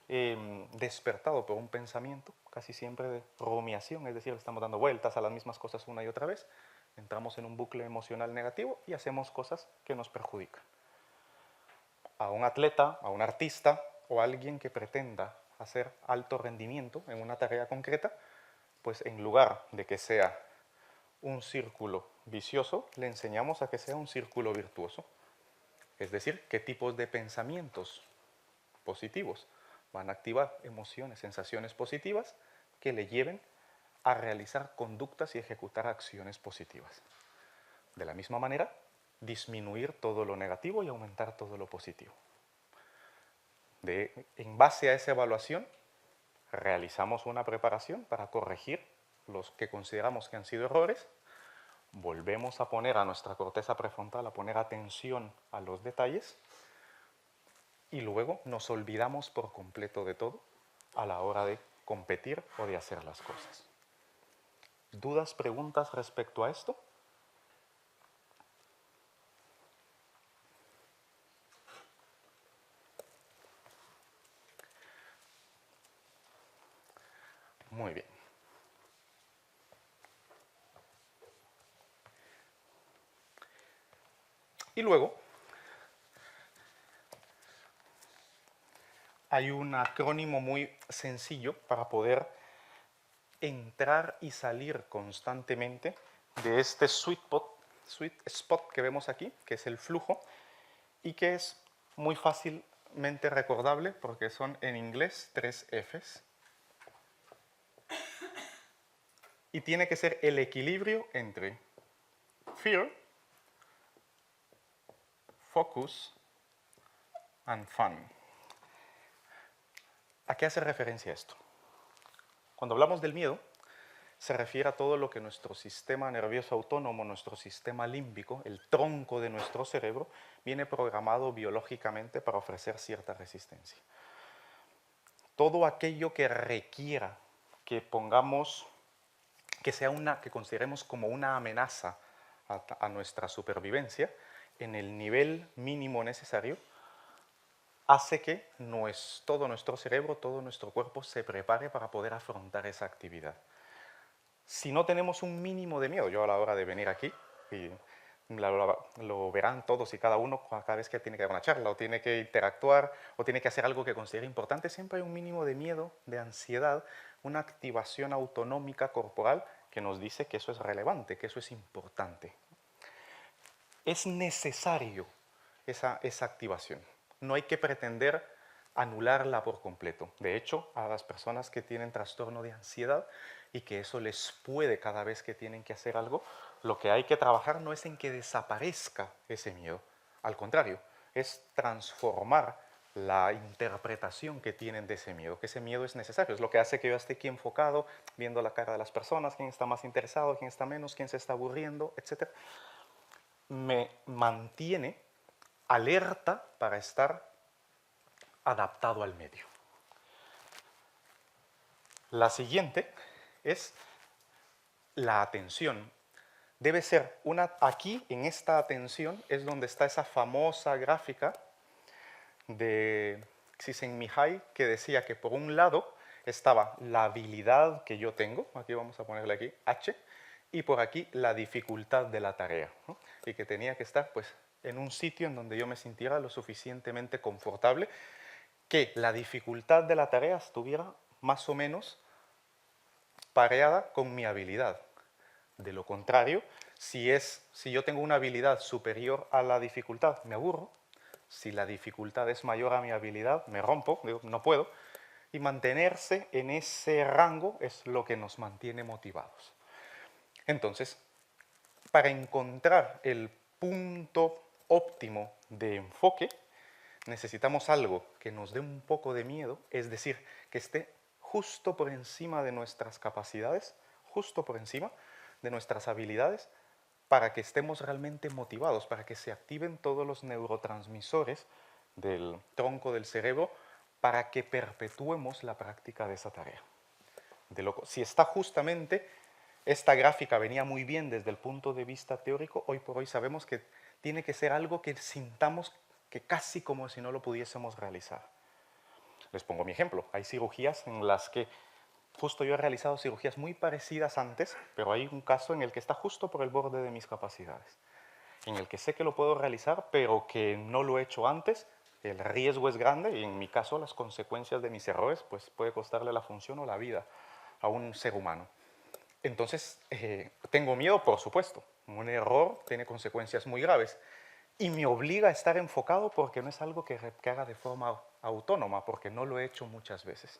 despertado por un pensamiento, casi siempre de rumiación, es decir, estamos dando vueltas a las mismas cosas una y otra vez, entramos en un bucle emocional negativo y hacemos cosas que nos perjudican. A un atleta, a un artista o a alguien que pretenda hacer alto rendimiento en una tarea concreta, pues en lugar de que sea un círculo vicioso, le enseñamos a que sea un círculo virtuoso. Es decir, qué tipos de pensamientos positivos van a activar emociones, sensaciones positivas que le lleven a realizar conductas y ejecutar acciones positivas. De la misma manera, disminuir todo lo negativo y aumentar todo lo positivo. En base a esa evaluación, realizamos una preparación para corregir los que consideramos que han sido errores. Volvemos a poner a nuestra corteza prefrontal, a poner atención a los detalles y luego nos olvidamos por completo de todo a la hora de competir o de hacer las cosas. ¿Dudas, preguntas respecto a esto? Muy bien. Y luego hay un acrónimo muy sencillo para poder entrar y salir constantemente de este sweet spot que vemos aquí, que es el flujo, y que es muy fácilmente recordable porque son en inglés 3 Fs. Y tiene que ser el equilibrio entre fear, focus and fun. ¿A qué hace referencia esto? Cuando hablamos del miedo, se refiere a todo lo que nuestro sistema nervioso autónomo, nuestro sistema límbico, el tronco de nuestro cerebro, viene programado biológicamente para ofrecer cierta resistencia. Todo aquello que requiera que pongamos, que consideremos como una amenaza a nuestra supervivencia, en el nivel mínimo necesario, hace que todo nuestro cerebro, todo nuestro cuerpo se prepare para poder afrontar esa actividad. Si no tenemos un mínimo de miedo, yo a la hora de venir aquí, y lo verán todos y cada uno cada vez que tiene que dar una charla, o tiene que interactuar, o tiene que hacer algo que considere importante, siempre hay un mínimo de miedo, de ansiedad, una activación autonómica corporal que nos dice que eso es relevante, que eso es importante. Es necesario esa activación. No hay que pretender anularla por completo. De hecho, a las personas que tienen trastorno de ansiedad y que eso les puede cada vez que tienen que hacer algo, lo que hay que trabajar no es en que desaparezca ese miedo. Al contrario, es transformar la interpretación que tienen de ese miedo, que ese miedo es necesario, es lo que hace que yo esté aquí enfocado, viendo la cara de las personas, quién está más interesado, quién está menos, quién se está aburriendo, etc. Me mantiene alerta para estar adaptado al medio. La siguiente es la atención. Debe ser aquí, en esta atención, es donde está esa famosa gráfica de Csikszentmihalyi que decía que por un lado estaba la habilidad que yo tengo, aquí vamos a ponerle aquí, H, y por aquí la dificultad de la tarea, ¿no? Y que tenía que estar pues, en un sitio en donde yo me sintiera lo suficientemente confortable, que la dificultad de la tarea estuviera más o menos pareada con mi habilidad. De lo contrario, si yo tengo una habilidad superior a la dificultad, me aburro. Si la dificultad es mayor a mi habilidad, me rompo, digo, no puedo. Y mantenerse en ese rango es lo que nos mantiene motivados. Entonces, para encontrar el punto óptimo de enfoque, necesitamos algo que nos dé un poco de miedo, es decir, que esté justo por encima de nuestras capacidades, justo por encima de nuestras habilidades, para que estemos realmente motivados, para que se activen todos los neurotransmisores del tronco del cerebro, para que perpetuemos la práctica de esa tarea. Si está justamente, esta gráfica venía muy bien desde el punto de vista teórico, hoy por hoy sabemos que tiene que ser algo que sintamos que casi como si no lo pudiésemos realizar. Les pongo mi ejemplo. Hay cirugías en las que justo yo he realizado cirugías muy parecidas antes, pero hay un caso en el que está justo por el borde de mis capacidades, en el que sé que lo puedo realizar, pero que no lo he hecho antes. El riesgo es grande y en mi caso las consecuencias de mis errores pues puede costarle la función o la vida a un ser humano. Entonces, tengo miedo, por supuesto. Un error tiene consecuencias muy graves y me obliga a estar enfocado porque no es algo que haga de forma autónoma, porque no lo he hecho muchas veces.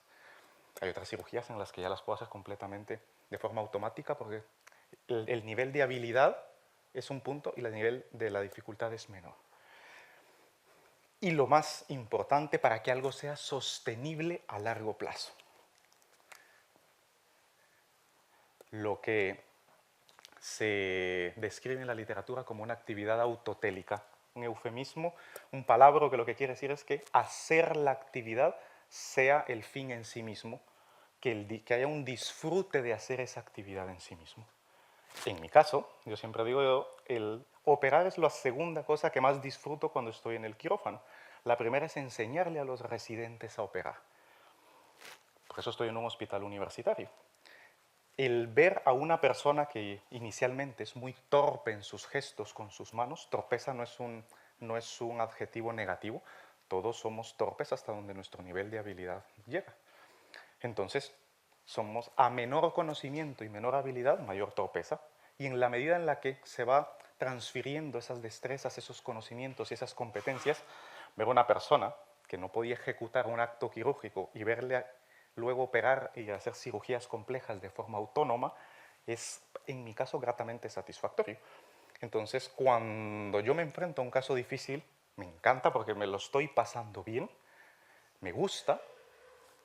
Hay otras cirugías en las que ya las puedo hacer completamente de forma automática porque el nivel de habilidad es un punto y el nivel de la dificultad es menor. Y lo más importante para que algo sea sostenible a largo plazo. Lo que se describe en la literatura como una actividad autotélica, un eufemismo, un palabra que lo que quiere decir es que hacer la actividad sea el fin en sí mismo, que haya un disfrute de hacer esa actividad en sí mismo. En mi caso, yo siempre digo, el operar es la segunda cosa que más disfruto cuando estoy en el quirófano. La primera es enseñarle a los residentes a operar. Por eso estoy en un hospital universitario. El ver a una persona que inicialmente es muy torpe en sus gestos con sus manos, torpeza no es un adjetivo negativo, todos somos torpes hasta donde nuestro nivel de habilidad llega. Entonces, somos a menor conocimiento y menor habilidad, mayor torpeza, y en la medida en la que se va transfiriendo esas destrezas, esos conocimientos y esas competencias, ver a una persona que no podía ejecutar un acto quirúrgico y verle luego operar y hacer cirugías complejas de forma autónoma, es, en mi caso, gratamente satisfactorio. Entonces, cuando yo me enfrento a un caso difícil, me encanta porque me lo estoy pasando bien, me gusta,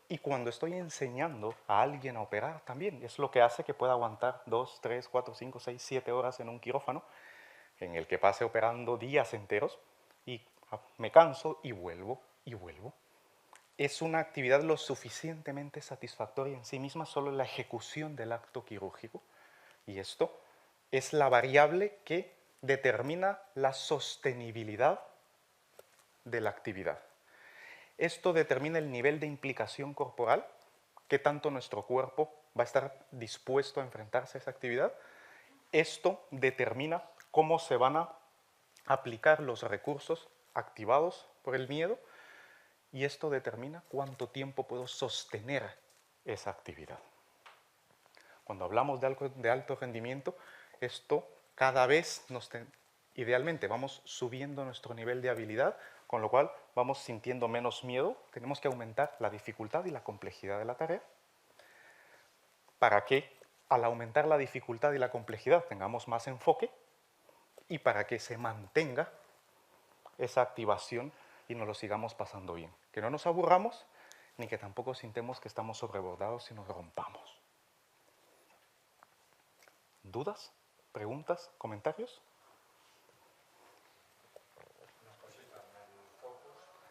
y cuando estoy enseñando a alguien a operar también, es lo que hace que pueda aguantar 2, 3, 4, 5, 6, 7 horas en un quirófano, en el que pase operando días enteros, y me canso y vuelvo, y vuelvo. Es una actividad lo suficientemente satisfactoria en sí misma, solo la ejecución del acto quirúrgico. Y esto es la variable que determina la sostenibilidad de la actividad. Esto determina el nivel de implicación corporal, qué tanto nuestro cuerpo va a estar dispuesto a enfrentarse a esa actividad. Esto determina cómo se van a aplicar los recursos activados por el miedo y esto determina cuánto tiempo puedo sostener esa actividad. Cuando hablamos de alto rendimiento, esto cada vez idealmente vamos subiendo nuestro nivel de habilidad, con lo cual vamos sintiendo menos miedo, tenemos que aumentar la dificultad y la complejidad de la tarea, para que al aumentar la dificultad y la complejidad tengamos más enfoque y para que se mantenga esa activación y nos lo sigamos pasando bien. Que no nos aburramos ni que tampoco sintamos que estamos sobrebordados y nos rompamos. ¿Dudas? ¿Preguntas? ¿Comentarios?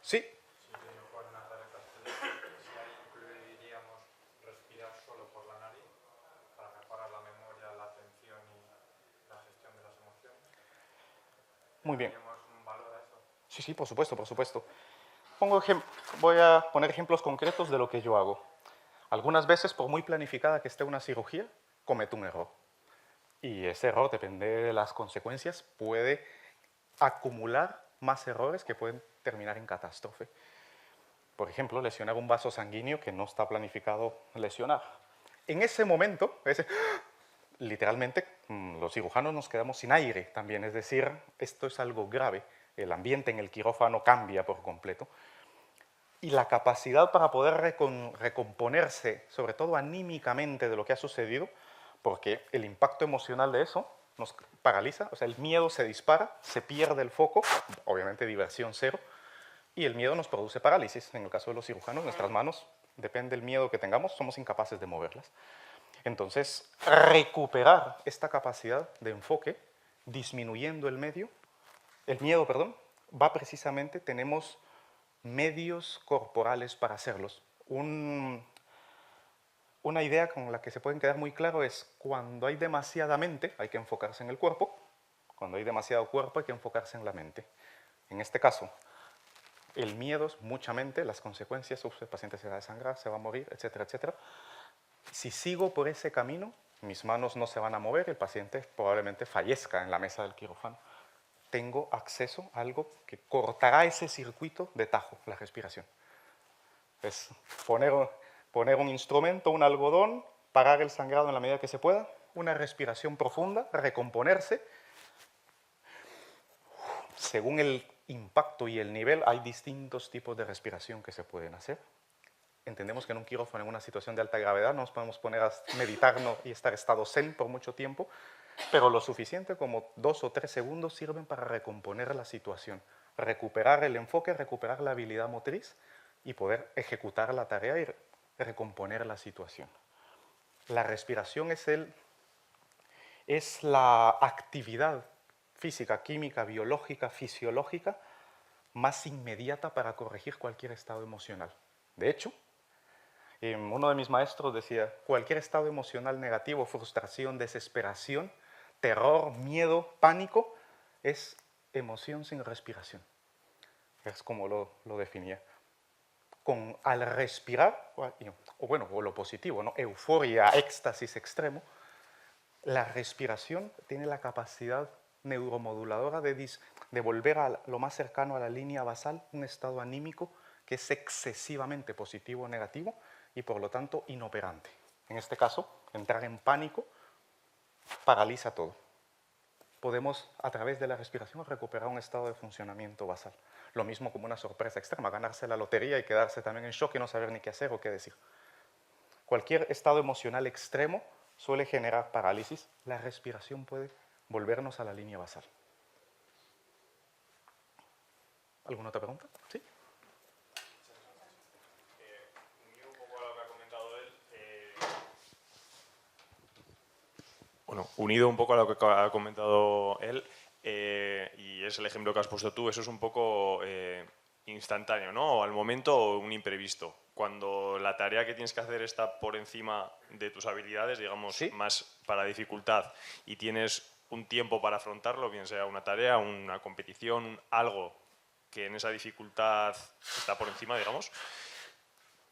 Sí. Si fueran a hacer estas técnicas, si ahí incluiríamos respirar solo por la nariz para mejorar la memoria, la atención y la gestión de las emociones. Muy bien. ¿Daríamos un valor a eso? Sí, por supuesto, por supuesto. Voy a poner ejemplos concretos de lo que yo hago. Algunas veces, por muy planificada que esté una cirugía, cometo un error. Y ese error, depende de las consecuencias, puede acumular más errores que pueden terminar en catástrofe. Por ejemplo, lesionar un vaso sanguíneo que no está planificado lesionar. En ese momento, literalmente, los cirujanos nos quedamos sin aire también, es decir, esto es algo grave. El ambiente en el quirófano cambia por completo. Y la capacidad para poder recomponerse, sobre todo anímicamente, de lo que ha sucedido, porque el impacto emocional de eso nos paraliza, o sea, el miedo se dispara, se pierde el foco, obviamente diversión cero, y el miedo nos produce parálisis. En el caso de los cirujanos, nuestras manos, depende del miedo que tengamos, somos incapaces de moverlas. Entonces, recuperar esta capacidad de enfoque, disminuyendo el miedo, va precisamente, tenemos medios corporales para hacerlos. Una idea con la que se pueden quedar muy claro es cuando hay demasiada mente, hay que enfocarse en el cuerpo. Cuando hay demasiado cuerpo, hay que enfocarse en la mente. En este caso, el miedo es mucha mente, las consecuencias, el paciente se va a desangrar, se va a morir, etcétera, etcétera. Si sigo por ese camino, mis manos no se van a mover, el paciente probablemente fallezca en la mesa del quirófano. Tengo acceso a algo que cortará ese circuito de tajo, la respiración. Es poner un instrumento, un algodón, parar el sangrado en la medida que se pueda, una respiración profunda, recomponerse. Según el impacto y el nivel, hay distintos tipos de respiración que se pueden hacer. Entendemos que en un quirófano, en una situación de alta gravedad, no nos podemos poner a meditarnos y estar estado zen por mucho tiempo, pero lo suficiente como 2 o 3 segundos sirven para recomponer la situación, recuperar el enfoque, recuperar la habilidad motriz y poder ejecutar la tarea y recomponer la situación. La respiración es la actividad física, química, biológica, fisiológica más inmediata para corregir cualquier estado emocional. De hecho, uno de mis maestros decía, cualquier estado emocional negativo, frustración, desesperación, terror, miedo, pánico, es emoción sin respiración. Es como lo definía. Al respirar, o lo positivo, ¿no? Euforia, éxtasis extremo, la respiración tiene la capacidad neuromoduladora de volver a lo más cercano a la línea basal, un estado anímico que es excesivamente positivo o negativo y por lo tanto inoperante. En este caso, entrar en pánico paraliza todo. Podemos, a través de la respiración, recuperar un estado de funcionamiento basal. Lo mismo como una sorpresa extrema, ganarse la lotería y quedarse también en shock y no saber ni qué hacer o qué decir. Cualquier estado emocional extremo suele generar parálisis. La respiración puede volvernos a la línea basal. ¿Alguna otra pregunta? ¿Sí? Unido un poco a lo que ha comentado él, unido un poco a lo que ha comentado él, y es el ejemplo que has puesto tú, eso es un poco instantáneo, ¿no? O al momento o un imprevisto. Cuando la tarea que tienes que hacer está por encima de tus habilidades, digamos, ¿sí?, más para dificultad, y tienes un tiempo para afrontarlo, bien sea una tarea, una competición, algo que en esa dificultad está por encima, digamos,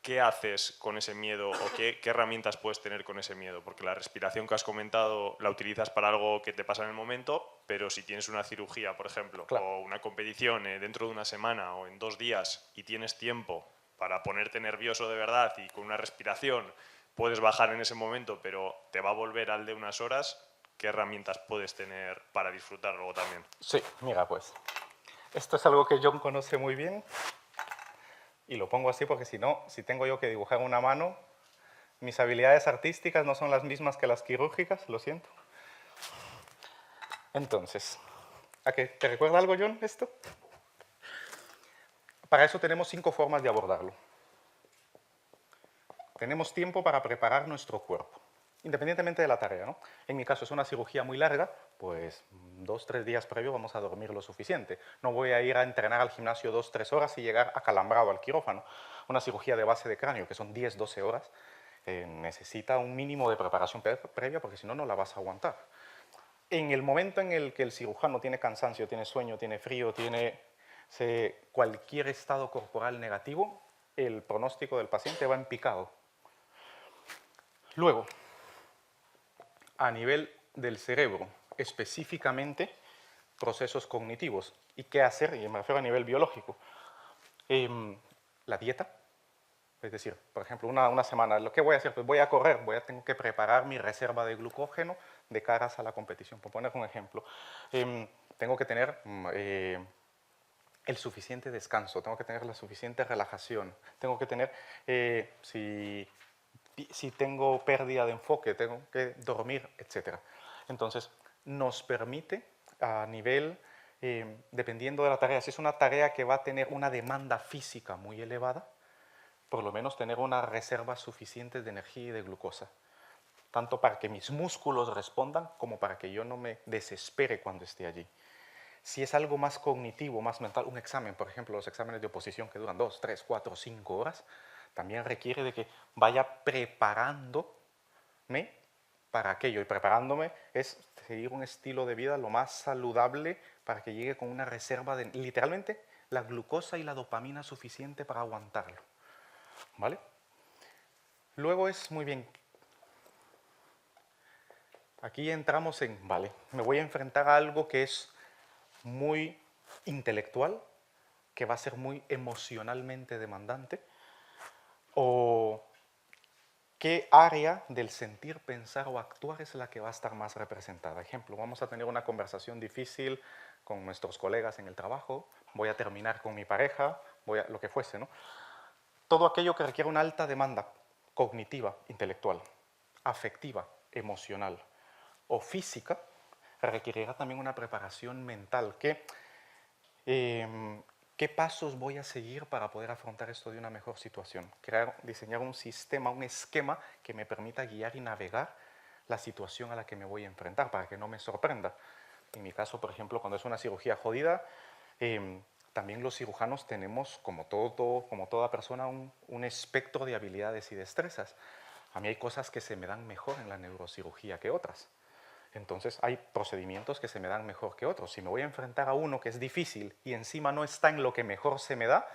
¿qué haces con ese miedo o qué herramientas puedes tener con ese miedo? Porque la respiración que has comentado la utilizas para algo que te pasa en el momento, pero si tienes una cirugía, por ejemplo, claro, o una competición dentro de una semana o en 2 días y tienes tiempo para ponerte nervioso de verdad y con una respiración puedes bajar en ese momento, pero te va a volver al de unas horas, ¿qué herramientas puedes tener para disfrutar luego también? Sí, mira, pues, esto es algo que John conoce muy bien. Y lo pongo así porque si no, si tengo yo que dibujar una mano, mis habilidades artísticas no son las mismas que las quirúrgicas, lo siento. Entonces, ¿a qué te recuerda algo, John, esto? Para eso tenemos 5 formas de abordarlo. Tenemos tiempo para preparar nuestro cuerpo, independientemente de la tarea, ¿no? En mi caso es una cirugía muy larga, pues 2 o 3 días previo vamos a dormir lo suficiente. No voy a ir a entrenar al gimnasio 2 o 3 horas y llegar acalambrado al quirófano. Una cirugía de base de cráneo, que son 10 o 12 horas, necesita un mínimo de preparación previa porque si no, no la vas a aguantar. En el momento en el que el cirujano tiene cansancio, tiene sueño, tiene frío, tiene cualquier estado corporal negativo, el pronóstico del paciente va en picado. Luego, a nivel del cerebro, específicamente procesos cognitivos. ¿Y qué hacer? Y me refiero a nivel biológico. La dieta. Es decir, por ejemplo, una semana, ¿lo que voy a hacer? Pues voy a correr, tengo que preparar mi reserva de glucógeno de caras a la competición. Por poner un ejemplo, tengo que tener el suficiente descanso, tengo que tener la suficiente relajación, tengo que tener, si tengo pérdida de enfoque, tengo que dormir, etc. Entonces, nos permite a nivel, dependiendo de la tarea, si es una tarea que va a tener una demanda física muy elevada, por lo menos tener una reserva suficiente de energía y de glucosa, tanto para que mis músculos respondan como para que yo no me desespere cuando esté allí. Si es algo más cognitivo, más mental, un examen, por ejemplo, los exámenes de oposición que duran 2, 3, 4, 5 horas, también requiere de que vaya preparándome para aquello. Y preparándome es seguir un estilo de vida lo más saludable para que llegue con una reserva de, literalmente, la glucosa y la dopamina suficiente para aguantarlo. ¿Vale? Luego es muy bien. Aquí entramos en, vale, me voy a enfrentar a algo que es muy intelectual, que va a ser muy emocionalmente demandante, o qué área del sentir, pensar o actuar es la que va a estar más representada. Ejemplo, vamos a tener una conversación difícil con nuestros colegas en el trabajo, voy a terminar con mi pareja, lo que fuese, ¿no? Todo aquello que requiere una alta demanda cognitiva, intelectual, afectiva, emocional o física, requerirá también una preparación mental. ¿Qué pasos voy a seguir para poder afrontar esto de una mejor situación? Diseñar un sistema, un esquema que me permita guiar y navegar la situación a la que me voy a enfrentar para que no me sorprenda. En mi caso, por ejemplo, cuando es una cirugía jodida, también los cirujanos tenemos, como toda persona, un espectro de habilidades y destrezas. A mí hay cosas que se me dan mejor en la neurocirugía que otras. Entonces hay procedimientos que se me dan mejor que otros. Si me voy a enfrentar a uno que es difícil y encima no está en lo que mejor se me da,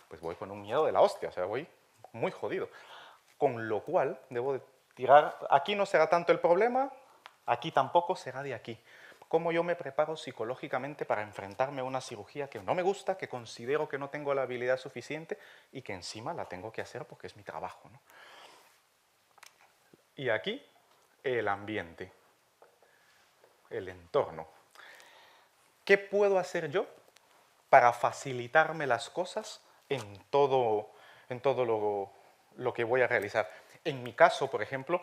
pues voy con un miedo de la hostia, o sea, voy muy jodido. Con lo cual, debo de tirar, aquí no será tanto el problema, aquí tampoco será de aquí. ¿Cómo yo me preparo psicológicamente para enfrentarme a una cirugía que no me gusta, que considero que no tengo la habilidad suficiente y que encima la tengo que hacer porque es mi trabajo, ¿no? Y aquí, el ambiente, el entorno. ¿Qué puedo hacer yo para facilitarme las cosas en todo lo que voy a realizar? En mi caso, por ejemplo,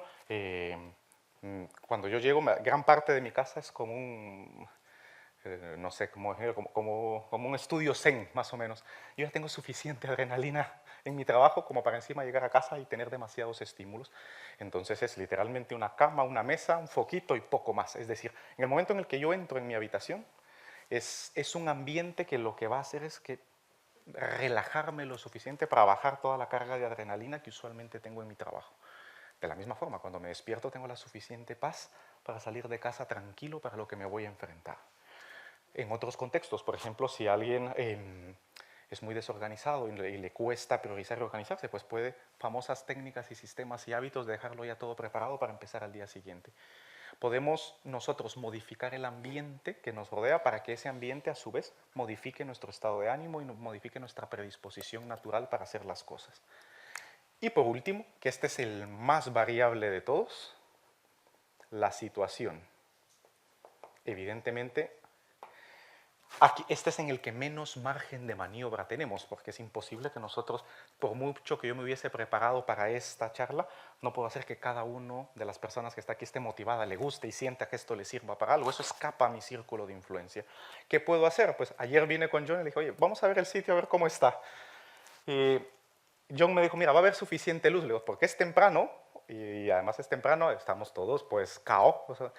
cuando yo llego, gran parte de mi casa es como un, no sé, como un estudio zen, más o menos. Yo ya tengo suficiente adrenalina en mi trabajo como para encima llegar a casa y tener demasiados estímulos. Entonces es literalmente una cama, una mesa, un foquito y poco más. Es decir, en el momento en el que yo entro en mi habitación, es un ambiente que lo que va a hacer es que relajarme lo suficiente para bajar toda la carga de adrenalina que usualmente tengo en mi trabajo. De la misma forma, cuando me despierto tengo la suficiente paz para salir de casa tranquilo para lo que me voy a enfrentar. En otros contextos, por ejemplo, si alguien es muy desorganizado y le cuesta priorizar y organizarse, pues puede, famosas técnicas y sistemas y hábitos, de dejarlo ya todo preparado para empezar al día siguiente. Podemos nosotros modificar el ambiente que nos rodea para que ese ambiente a su vez modifique nuestro estado de ánimo y modifique nuestra predisposición natural para hacer las cosas. Y por último, que este es el más variable de todos, la situación. Evidentemente, aquí, este es en el que menos margen de maniobra tenemos, porque es imposible que nosotros, por mucho que yo me hubiese preparado para esta charla, no puedo hacer que cada una de las personas que está aquí esté motivada, le guste y sienta que esto le sirva para algo. Eso escapa a mi círculo de influencia. ¿Qué puedo hacer? Pues ayer vine con John y le dije, oye, vamos a ver el sitio, a ver cómo está. John me dijo, mira, va a haber suficiente luz. Le digo, porque es temprano, y además es temprano, estamos todos pues cao, o sea,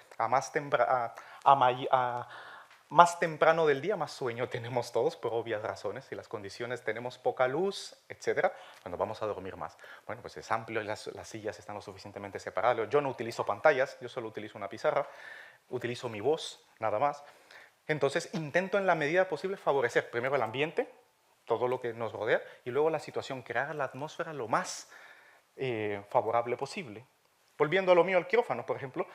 más temprano del día, más sueño tenemos todos, por obvias razones, y las condiciones, tenemos poca luz, etc. Bueno, vamos a dormir más. Bueno, pues es amplio y las sillas están lo suficientemente separadas. Yo no utilizo pantallas, yo solo utilizo una pizarra, utilizo mi voz, nada más. Entonces, intento en la medida posible favorecer primero el ambiente, todo lo que nos rodea, y luego la situación, crear la atmósfera lo más favorable posible. Volviendo a lo mío, al quirófano, por ejemplo,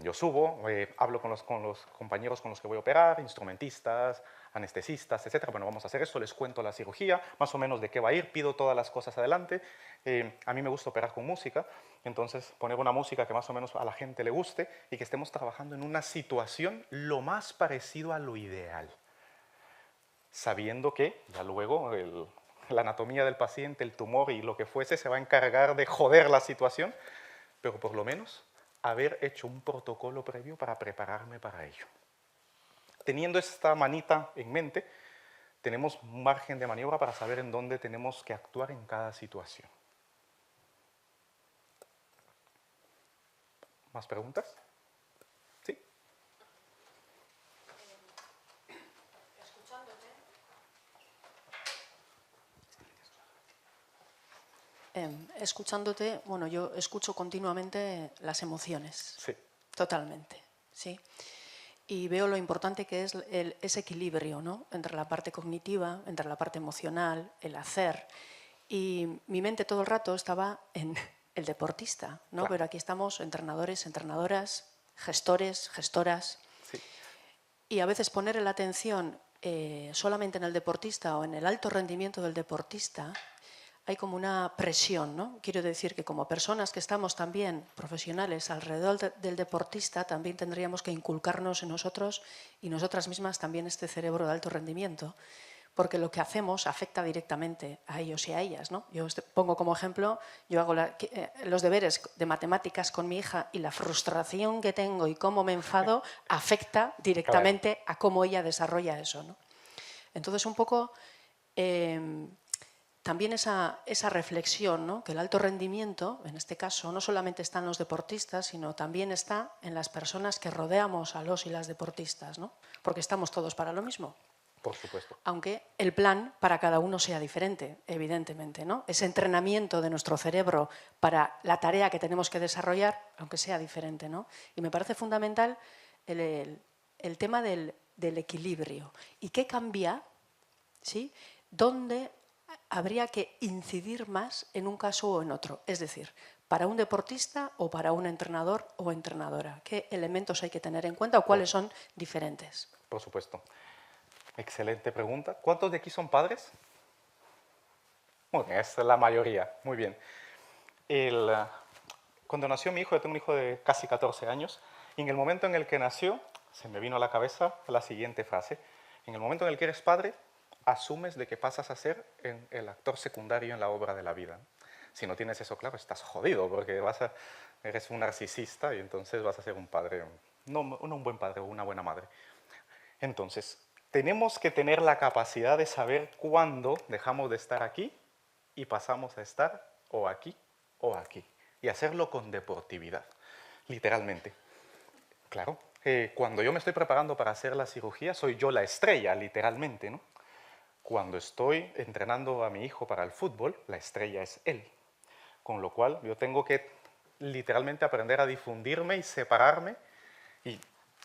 yo subo, hablo con los compañeros con los que voy a operar, instrumentistas, anestesistas, etc. Bueno, vamos a hacer esto, les cuento la cirugía, más o menos de qué va a ir, pido todas las cosas adelante. A mí me gusta operar con música, entonces poner una música que más o menos a la gente le guste y que estemos trabajando en una situación lo más parecido a lo ideal, sabiendo que ya luego la anatomía del paciente, el tumor y lo que fuese se va a encargar de joder la situación, pero por lo menos haber hecho un protocolo previo para prepararme para ello. Teniendo esta manita en mente, tenemos un margen de maniobra para saber en dónde tenemos que actuar en cada situación. ¿Más preguntas? ¿Sí? Escuchándote, bueno, yo escucho continuamente las emociones. Sí. Totalmente, sí. Y veo lo importante que es ese equilibrio, ¿no? Entre la parte cognitiva, entre la parte emocional, el hacer. Y mi mente todo el rato estaba en el deportista, ¿no? Claro. Pero aquí estamos entrenadores, entrenadoras, gestores, gestoras. Sí. Y a veces poner la atención solamente en el deportista o en el alto rendimiento del deportista, hay como una presión, ¿no? Quiero decir que como personas que estamos también profesionales alrededor del deportista, también tendríamos que inculcarnos en nosotros y nosotras mismas también este cerebro de alto rendimiento, porque lo que hacemos afecta directamente a ellos y a ellas, ¿no? Yo pongo como ejemplo, yo hago los deberes de matemáticas con mi hija y la frustración que tengo y cómo me enfado afecta directamente a cómo ella desarrolla eso, ¿no? Entonces, un poco también esa reflexión, ¿no? Que el alto rendimiento, en este caso, no solamente está en los deportistas, sino también está en las personas que rodeamos a los y las deportistas, ¿no? Porque estamos todos para lo mismo. Por supuesto. Aunque el plan para cada uno sea diferente, evidentemente, ¿no? Ese entrenamiento de nuestro cerebro para la tarea que tenemos que desarrollar, aunque sea diferente, ¿no? Y me parece fundamental el tema del equilibrio. ¿Y qué cambia? ¿Sí? ¿Dónde habría que incidir más en un caso o en otro? Es decir, para un deportista o para un entrenador o entrenadora. ¿Qué elementos hay que tener en cuenta o cuáles son diferentes? Por supuesto. Excelente pregunta. ¿Cuántos de aquí son padres? Muy bien, esta es la mayoría. Muy bien. Cuando nació mi hijo, yo tengo un hijo de casi 14 años, y en el momento en el que nació, se me vino a la cabeza la siguiente frase. En el momento en el que eres padre, asumes de que pasas a ser el actor secundario en la obra de la vida. Si no tienes eso claro, estás jodido, porque eres un narcisista y entonces vas a ser un padre, no un buen padre o una buena madre. Entonces, tenemos que tener la capacidad de saber cuándo dejamos de estar aquí y pasamos a estar o aquí o aquí. Y hacerlo con deportividad, literalmente. Claro, cuando yo me estoy preparando para hacer la cirugía, soy yo la estrella, literalmente, ¿no? Cuando estoy entrenando a mi hijo para el fútbol, la estrella es él. Con lo cual, yo tengo que literalmente aprender a difundirme y separarme y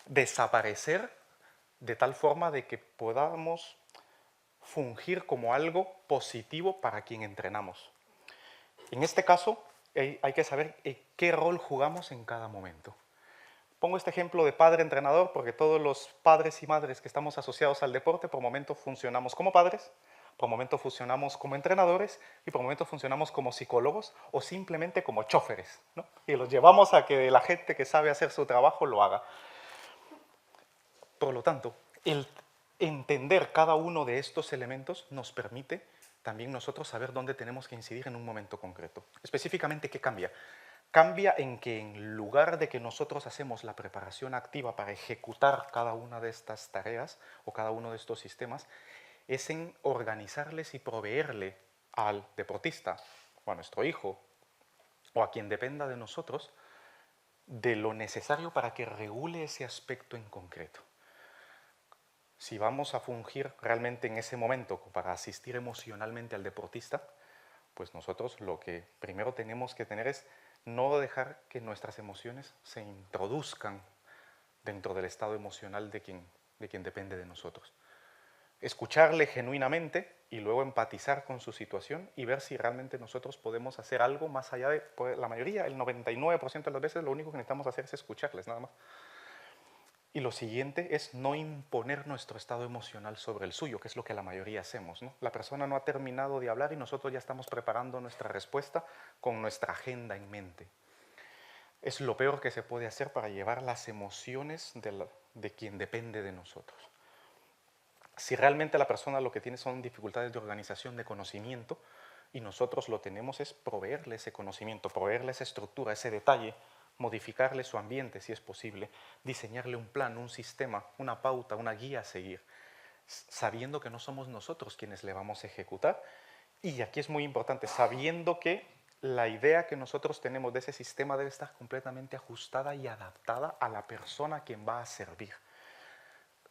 desaparecer de tal forma de que podamos fungir como algo positivo para quien entrenamos. En este caso, hay que saber qué rol jugamos en cada momento. Pongo este ejemplo de padre-entrenador porque todos los padres y madres que estamos asociados al deporte, por momentos funcionamos como padres, por momentos funcionamos como entrenadores y por momentos funcionamos como psicólogos o simplemente como choferes, ¿no? Y los llevamos a que la gente que sabe hacer su trabajo lo haga. Por lo tanto, el entender cada uno de estos elementos nos permite también nosotros saber dónde tenemos que incidir en un momento concreto. Específicamente, ¿qué cambia? Cambia en que en lugar de que nosotros hacemos la preparación activa para ejecutar cada una de estas tareas o cada uno de estos sistemas, es en organizarles y proveerle al deportista o a nuestro hijo o a quien dependa de nosotros de lo necesario para que regule ese aspecto en concreto. Si vamos a fungir realmente en ese momento para asistir emocionalmente al deportista, pues nosotros lo que primero tenemos que tener es no dejar que nuestras emociones se introduzcan dentro del estado emocional de quien de quien depende de nosotros. Escucharle genuinamente y luego empatizar con su situación y ver si realmente nosotros podemos hacer algo más allá de, pues, la mayoría, el 99% de las veces lo único que necesitamos hacer es escucharles, nada más. Y lo siguiente es no imponer nuestro estado emocional sobre el suyo, que es lo que la mayoría hacemos, ¿no? La persona no ha terminado de hablar y nosotros ya estamos preparando nuestra respuesta con nuestra agenda en mente. Es lo peor que se puede hacer para llevar las emociones de quien depende de nosotros. Si realmente la persona lo que tiene son dificultades de organización, de conocimiento, y nosotros lo tenemos es proveerle ese conocimiento, proveerle esa estructura, ese detalle, modificarle su ambiente si es posible, diseñarle un plan, un sistema, una pauta, una guía a seguir, sabiendo que no somos nosotros quienes le vamos a ejecutar. Y aquí es muy importante, sabiendo que la idea que nosotros tenemos de ese sistema debe estar completamente ajustada y adaptada a la persona a quien va a servir.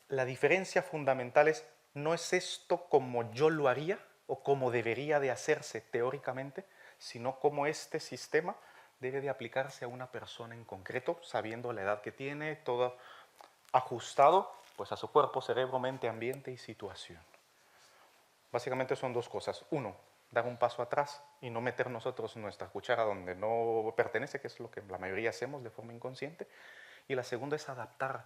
La diferencia fundamental es, no es esto como yo lo haría o como debería de hacerse teóricamente, sino como este sistema debe de aplicarse a una persona en concreto, sabiendo la edad que tiene, todo ajustado pues, a su cuerpo, cerebro, mente, ambiente y situación. Básicamente son dos cosas. Uno, dar un paso atrás y no meter nosotros nuestra cuchara donde no pertenece, que es lo que la mayoría hacemos de forma inconsciente. Y la segunda es adaptar,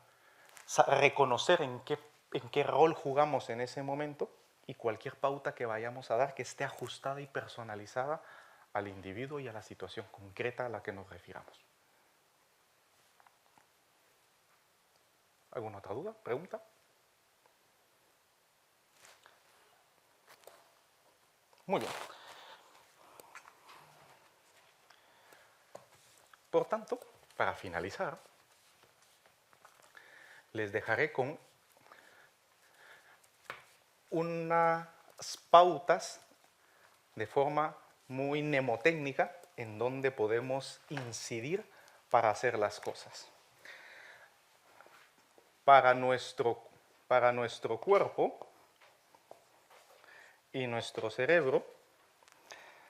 reconocer en qué rol jugamos en ese momento y cualquier pauta que vayamos a dar que esté ajustada y personalizada al individuo y a la situación concreta a la que nos refiramos. ¿Alguna otra duda? ¿Pregunta? Muy bien. Por tanto, para finalizar, les dejaré con unas pautas de forma muy mnemotécnica en donde podemos incidir para hacer las cosas. Para nuestro cuerpo y nuestro cerebro,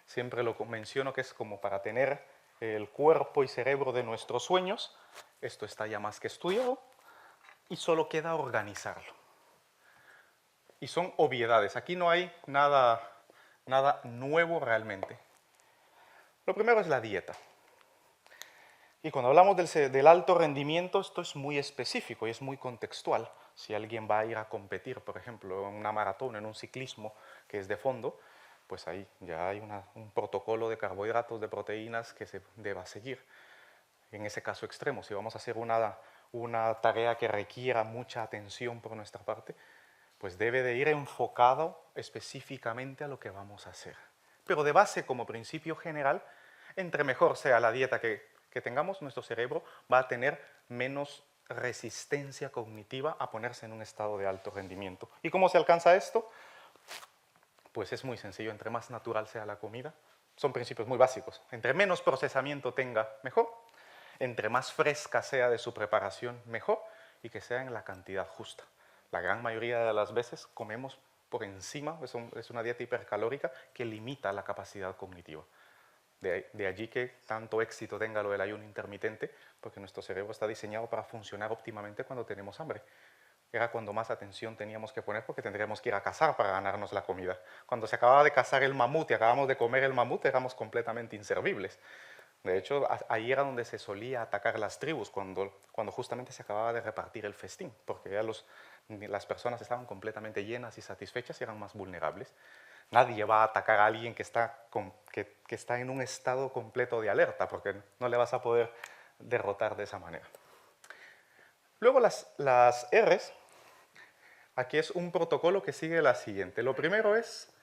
siempre lo menciono que es como para tener el cuerpo y cerebro de nuestros sueños, esto está ya más que estudiado, y solo queda organizarlo. Y son obviedades, aquí no hay nada nuevo realmente. Lo primero es la dieta. Y cuando hablamos del alto rendimiento, esto es muy específico y es muy contextual. Si alguien va a ir a competir, por ejemplo, en una maratón, en un ciclismo que es de fondo, pues ahí ya hay un protocolo de carbohidratos, de proteínas que se deba seguir. En ese caso extremo, si vamos a hacer una tarea que requiera mucha atención por nuestra parte, pues debe de ir enfocado específicamente a lo que vamos a hacer. Pero de base, como principio general, entre mejor sea la dieta que tengamos, nuestro cerebro va a tener menos resistencia cognitiva a ponerse en un estado de alto rendimiento. ¿Y cómo se alcanza esto? Pues es muy sencillo, entre más natural sea la comida, son principios muy básicos. Entre menos procesamiento tenga, mejor. Entre más fresca sea de su preparación, mejor. Y que sea en la cantidad justa. La gran mayoría de las veces comemos por encima, es una dieta hipercalórica que limita la capacidad cognitiva. De allí que tanto éxito tenga lo del ayuno intermitente, porque nuestro cerebro está diseñado para funcionar óptimamente cuando tenemos hambre. Era cuando más atención teníamos que poner porque tendríamos que ir a cazar para ganarnos la comida. Cuando se acababa de cazar el mamut y acabamos de comer el mamut, éramos completamente inservibles. De hecho, ahí era donde se solía atacar las tribus, cuando justamente se acababa de repartir el festín, porque ya las personas estaban completamente llenas y satisfechas y eran más vulnerables. Nadie va a atacar a alguien que está en un estado completo de alerta, porque no le vas a poder derrotar de esa manera. Luego las R's, aquí es un protocolo que sigue la siguiente. Lo primero es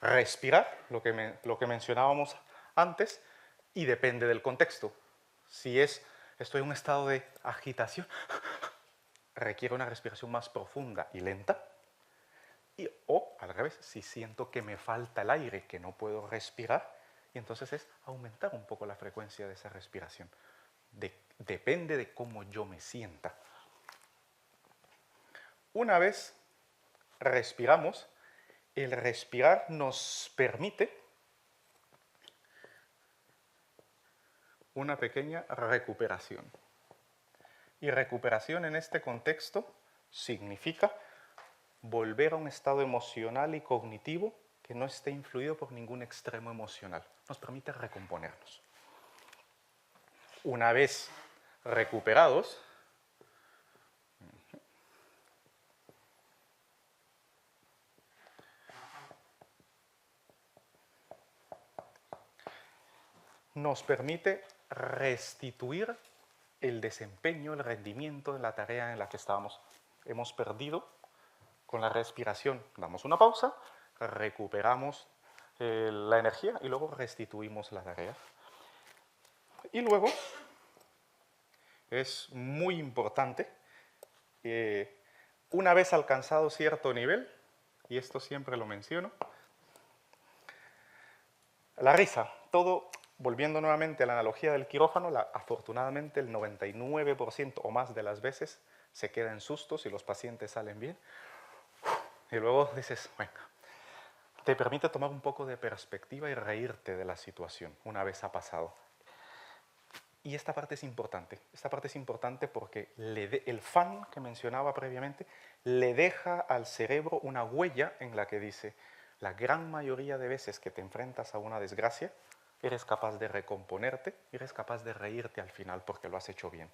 respirar, lo que mencionábamos antes, y depende del contexto. Si estoy en un estado de agitación, requiere una respiración más profunda y lenta. O al revés, si siento que me falta el aire, que no puedo respirar, y entonces es aumentar un poco la frecuencia de esa respiración. Depende de cómo yo me sienta. Una vez respiramos, el respirar nos permite una pequeña recuperación. Y recuperación en este contexto significa volver a un estado emocional y cognitivo que no esté influido por ningún extremo emocional. Nos permite recomponernos. Una vez recuperados, nos permite restituir el desempeño, el rendimiento de la tarea en la que estábamos. Hemos perdido con la respiración. Damos una pausa, recuperamos la energía y luego restituimos la tarea. Y luego es muy importante, una vez alcanzado cierto nivel, y esto siempre lo menciono, la risa, todo, volviendo nuevamente a la analogía del quirófano, afortunadamente el 99% o más de las veces se queda en sustos y los pacientes salen bien. Y luego dices, bueno, te permite tomar un poco de perspectiva y reírte de la situación una vez ha pasado. Y esta parte es importante porque el fan que mencionaba previamente le deja al cerebro una huella en la que dice, la gran mayoría de veces que te enfrentas a una desgracia, eres capaz de recomponerte, eres capaz de reírte al final porque lo has hecho bien.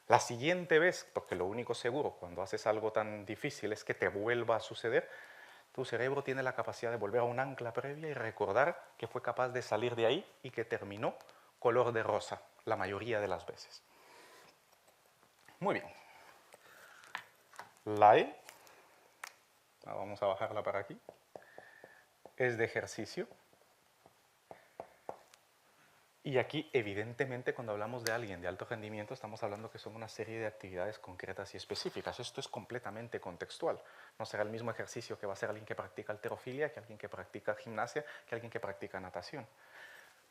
La siguiente vez, porque lo único seguro cuando haces algo tan difícil es que te vuelva a suceder, tu cerebro tiene la capacidad de volver a un ancla previa y recordar que fue capaz de salir de ahí y que terminó color de rosa, la mayoría de las veces. Muy bien. La E, vamos a bajarla para aquí, es de ejercicio. Y aquí, evidentemente, cuando hablamos de alguien de alto rendimiento, estamos hablando que son una serie de actividades concretas y específicas. Esto es completamente contextual. No será el mismo ejercicio que va a hacer alguien que practica halterofilia, que alguien que practica gimnasia, que alguien que practica natación.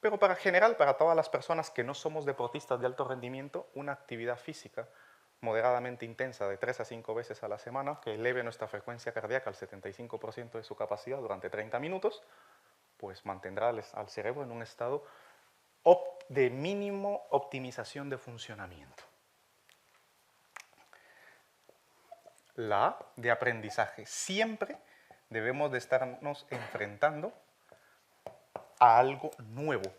Pero para general, para todas las personas que no somos deportistas de alto rendimiento, una actividad física moderadamente intensa de 3 a 5 veces a la semana, que eleve nuestra frecuencia cardíaca al 75% de su capacidad durante 30 minutos, pues mantendrá al cerebro en un estado de mínimo optimización de funcionamiento. La A de aprendizaje. Siempre debemos de estarnos enfrentando a algo nuevo,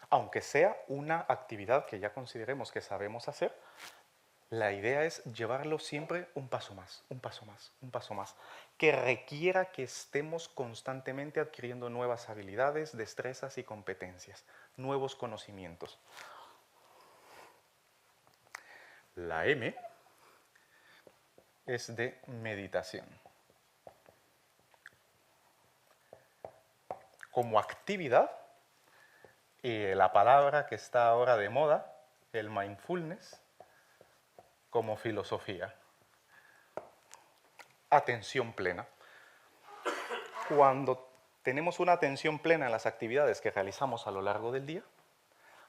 aunque sea una actividad que ya consideremos que sabemos hacer. La idea es llevarlo siempre un paso más, un paso más, un paso más, que requiera que estemos constantemente adquiriendo nuevas habilidades, destrezas y competencias, nuevos conocimientos. La M es de meditación. Como actividad, la palabra que está ahora de moda, el mindfulness, como filosofía. Atención plena. Cuando tenemos una atención plena en las actividades que realizamos a lo largo del día,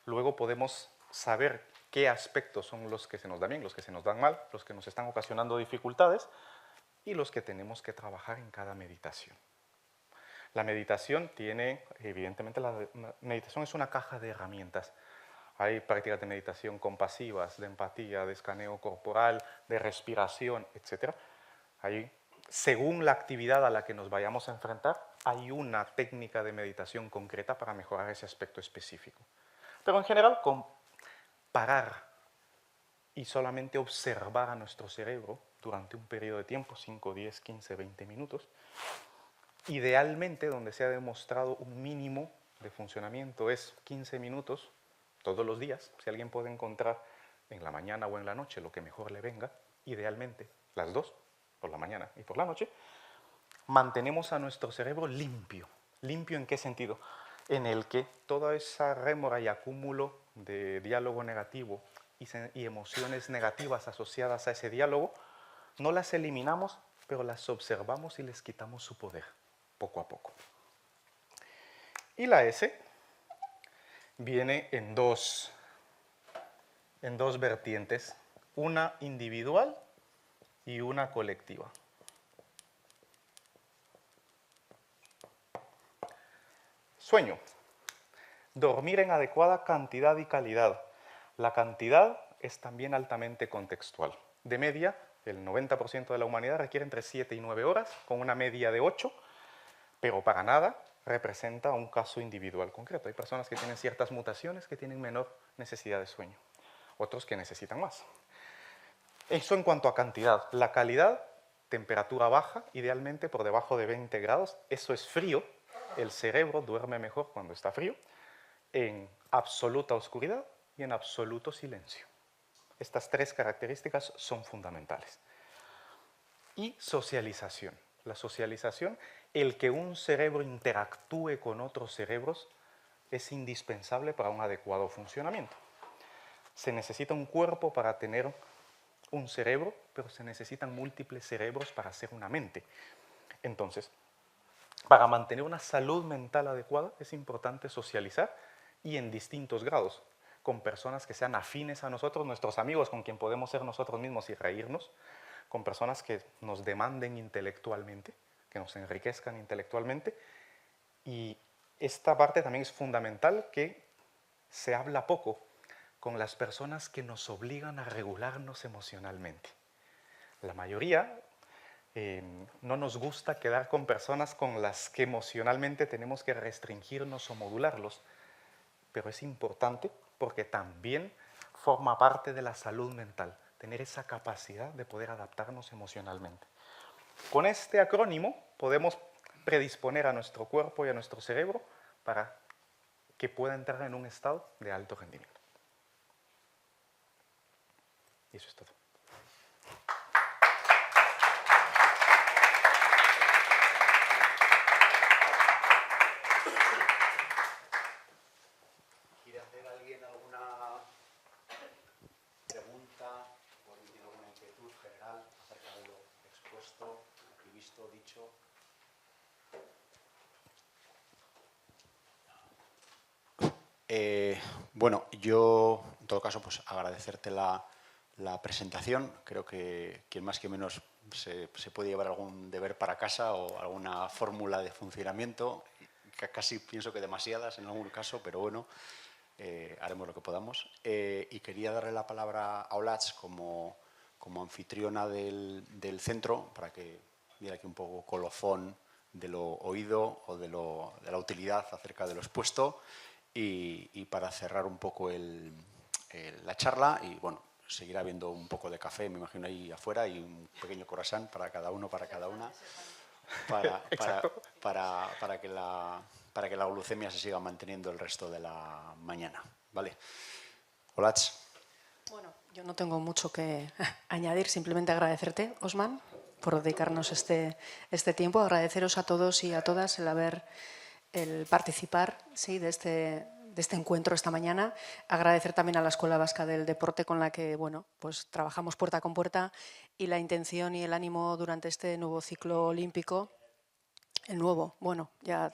luego podemos saber qué aspectos son los que se nos dan bien, los que se nos dan mal, los que nos están ocasionando dificultades y los que tenemos que trabajar en cada meditación. La meditación tiene, evidentemente, la meditación es una caja de herramientas. Hay prácticas de meditación compasivas, de empatía, de escaneo corporal, de respiración, etc. Según la actividad a la que nos vayamos a enfrentar, hay una técnica de meditación concreta para mejorar ese aspecto específico. Pero en general, con parar y solamente observar a nuestro cerebro durante un periodo de tiempo, 5, 10, 15, 20 minutos, idealmente donde se ha demostrado un mínimo de funcionamiento es 15 minutos todos los días. Si alguien puede encontrar en la mañana o en la noche lo que mejor le venga, idealmente las dos, por la mañana y por la noche, mantenemos a nuestro cerebro limpio. ¿Limpio en qué sentido? En el que toda esa rémora y acúmulo de diálogo negativo y emociones negativas asociadas a ese diálogo, no las eliminamos, pero las observamos y les quitamos su poder, poco a poco. Y la S viene en dos vertientes, una individual y una colectiva. Sueño. Dormir en adecuada cantidad y calidad. La cantidad es también altamente contextual. De media, El 90% de la humanidad requiere entre 7 y 9 horas, con una media de 8, pero para nada representa un caso individual concreto. Hay personas que tienen ciertas mutaciones que tienen menor necesidad de sueño, otros que necesitan más. Eso en cuanto a cantidad. La calidad, temperatura baja, idealmente por debajo de 20 grados, eso es frío. El cerebro duerme mejor cuando está frío, en absoluta oscuridad y en absoluto silencio. Estas tres características son fundamentales. Y socialización. La socialización, el que un cerebro interactúe con otros cerebros, es indispensable para un adecuado funcionamiento. Se necesita un cuerpo para tener un cerebro, pero se necesitan múltiples cerebros para hacer una mente. Entonces, para mantener una salud mental adecuada es importante socializar y en distintos grados, con personas que sean afines a nosotros, nuestros amigos con quien podemos ser nosotros mismos y reírnos, con personas que nos demanden intelectualmente, que nos enriquezcan intelectualmente. Y esta parte también es fundamental, que se habla poco con las personas que nos obligan a regularnos emocionalmente. La mayoría no nos gusta quedar con personas con las que emocionalmente tenemos que restringirnos o modularlos, pero es importante porque también forma parte de la salud mental, tener esa capacidad de poder adaptarnos emocionalmente. Con este acrónimo podemos predisponer a nuestro cuerpo y a nuestro cerebro para que pueda entrar en un estado de alto rendimiento. Y eso es todo. ¿Quiere hacer alguien alguna pregunta o tiene alguna inquietud general acerca de lo expuesto, aquí visto, dicho? Bueno, yo en todo caso pues agradecerte la presentación. Creo que quien más que menos se puede llevar algún deber para casa o alguna fórmula de funcionamiento, casi pienso que demasiadas en algún caso, pero bueno, haremos lo que podamos. Y quería darle la palabra a Olatz como anfitriona del centro para que diera aquí un poco colofón de lo oído o de la utilidad acerca de lo expuesto y para cerrar un poco la charla y bueno, seguirá habiendo un poco de café, me imagino, ahí afuera y un pequeño croissant para cada uno, para cada una, para que la glucemia se siga manteniendo el resto de la mañana. ¿Vale? Olatz. Bueno, yo no tengo mucho que añadir, simplemente agradecerte, Osman, por dedicarnos este tiempo, agradeceros a todos y a todas el participar, sí, de este encuentro esta mañana. Agradecer también a la Escuela Vasca del Deporte con la que bueno, pues trabajamos puerta con puerta y la intención y el ánimo durante este nuevo ciclo olímpico. El nuevo, bueno, ya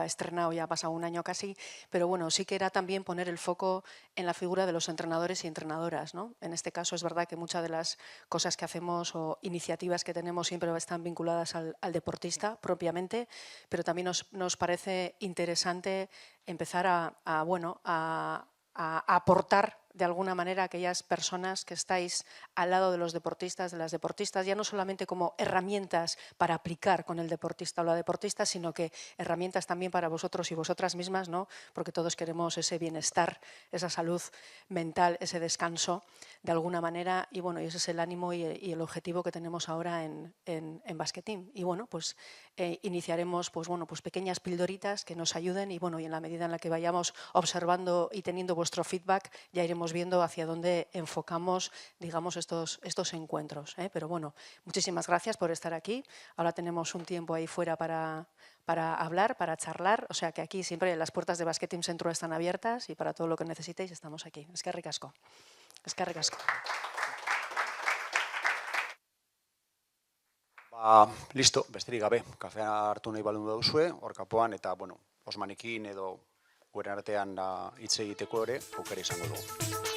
estrenado, ya ha pasado un año casi, pero bueno, sí que era también poner el foco en la figura de los entrenadores y entrenadoras, ¿no? En este caso es verdad que muchas de las cosas que hacemos o iniciativas que tenemos siempre están vinculadas al deportista propiamente, pero también nos parece interesante empezar a aportar de alguna manera a aquellas personas que estáis al lado de los deportistas, de las deportistas, ya no solamente como herramientas para aplicar con el deportista o la deportista, sino que herramientas también para vosotros y vosotras mismas, ¿no? Porque todos queremos ese bienestar, esa salud mental, ese descanso de alguna manera, y bueno, y ese es el ánimo y el objetivo que tenemos ahora en Basket Team. Y bueno, pues iniciaremos pues pequeñas pildoritas que nos ayuden y bueno, y en la medida en la que vayamos observando y teniendo vuestro feedback, ya iremos viendo hacia dónde enfocamos, digamos, estos encuentros. Pero bueno, muchísimas gracias por estar aquí. Ahora tenemos un tiempo ahí fuera para hablar, para charlar. O sea que aquí siempre las puertas de Basket Team Centro están abiertas y para todo lo que necesitéis estamos aquí. Eskerrik asko. Eskerrik asko. Listo, besterik gabe. Kafea hartu nahi balun duzue, hor kapoan, eta, bueno, Osmanekin edo guren artean hitz egiteko ere, aukera izango dugu.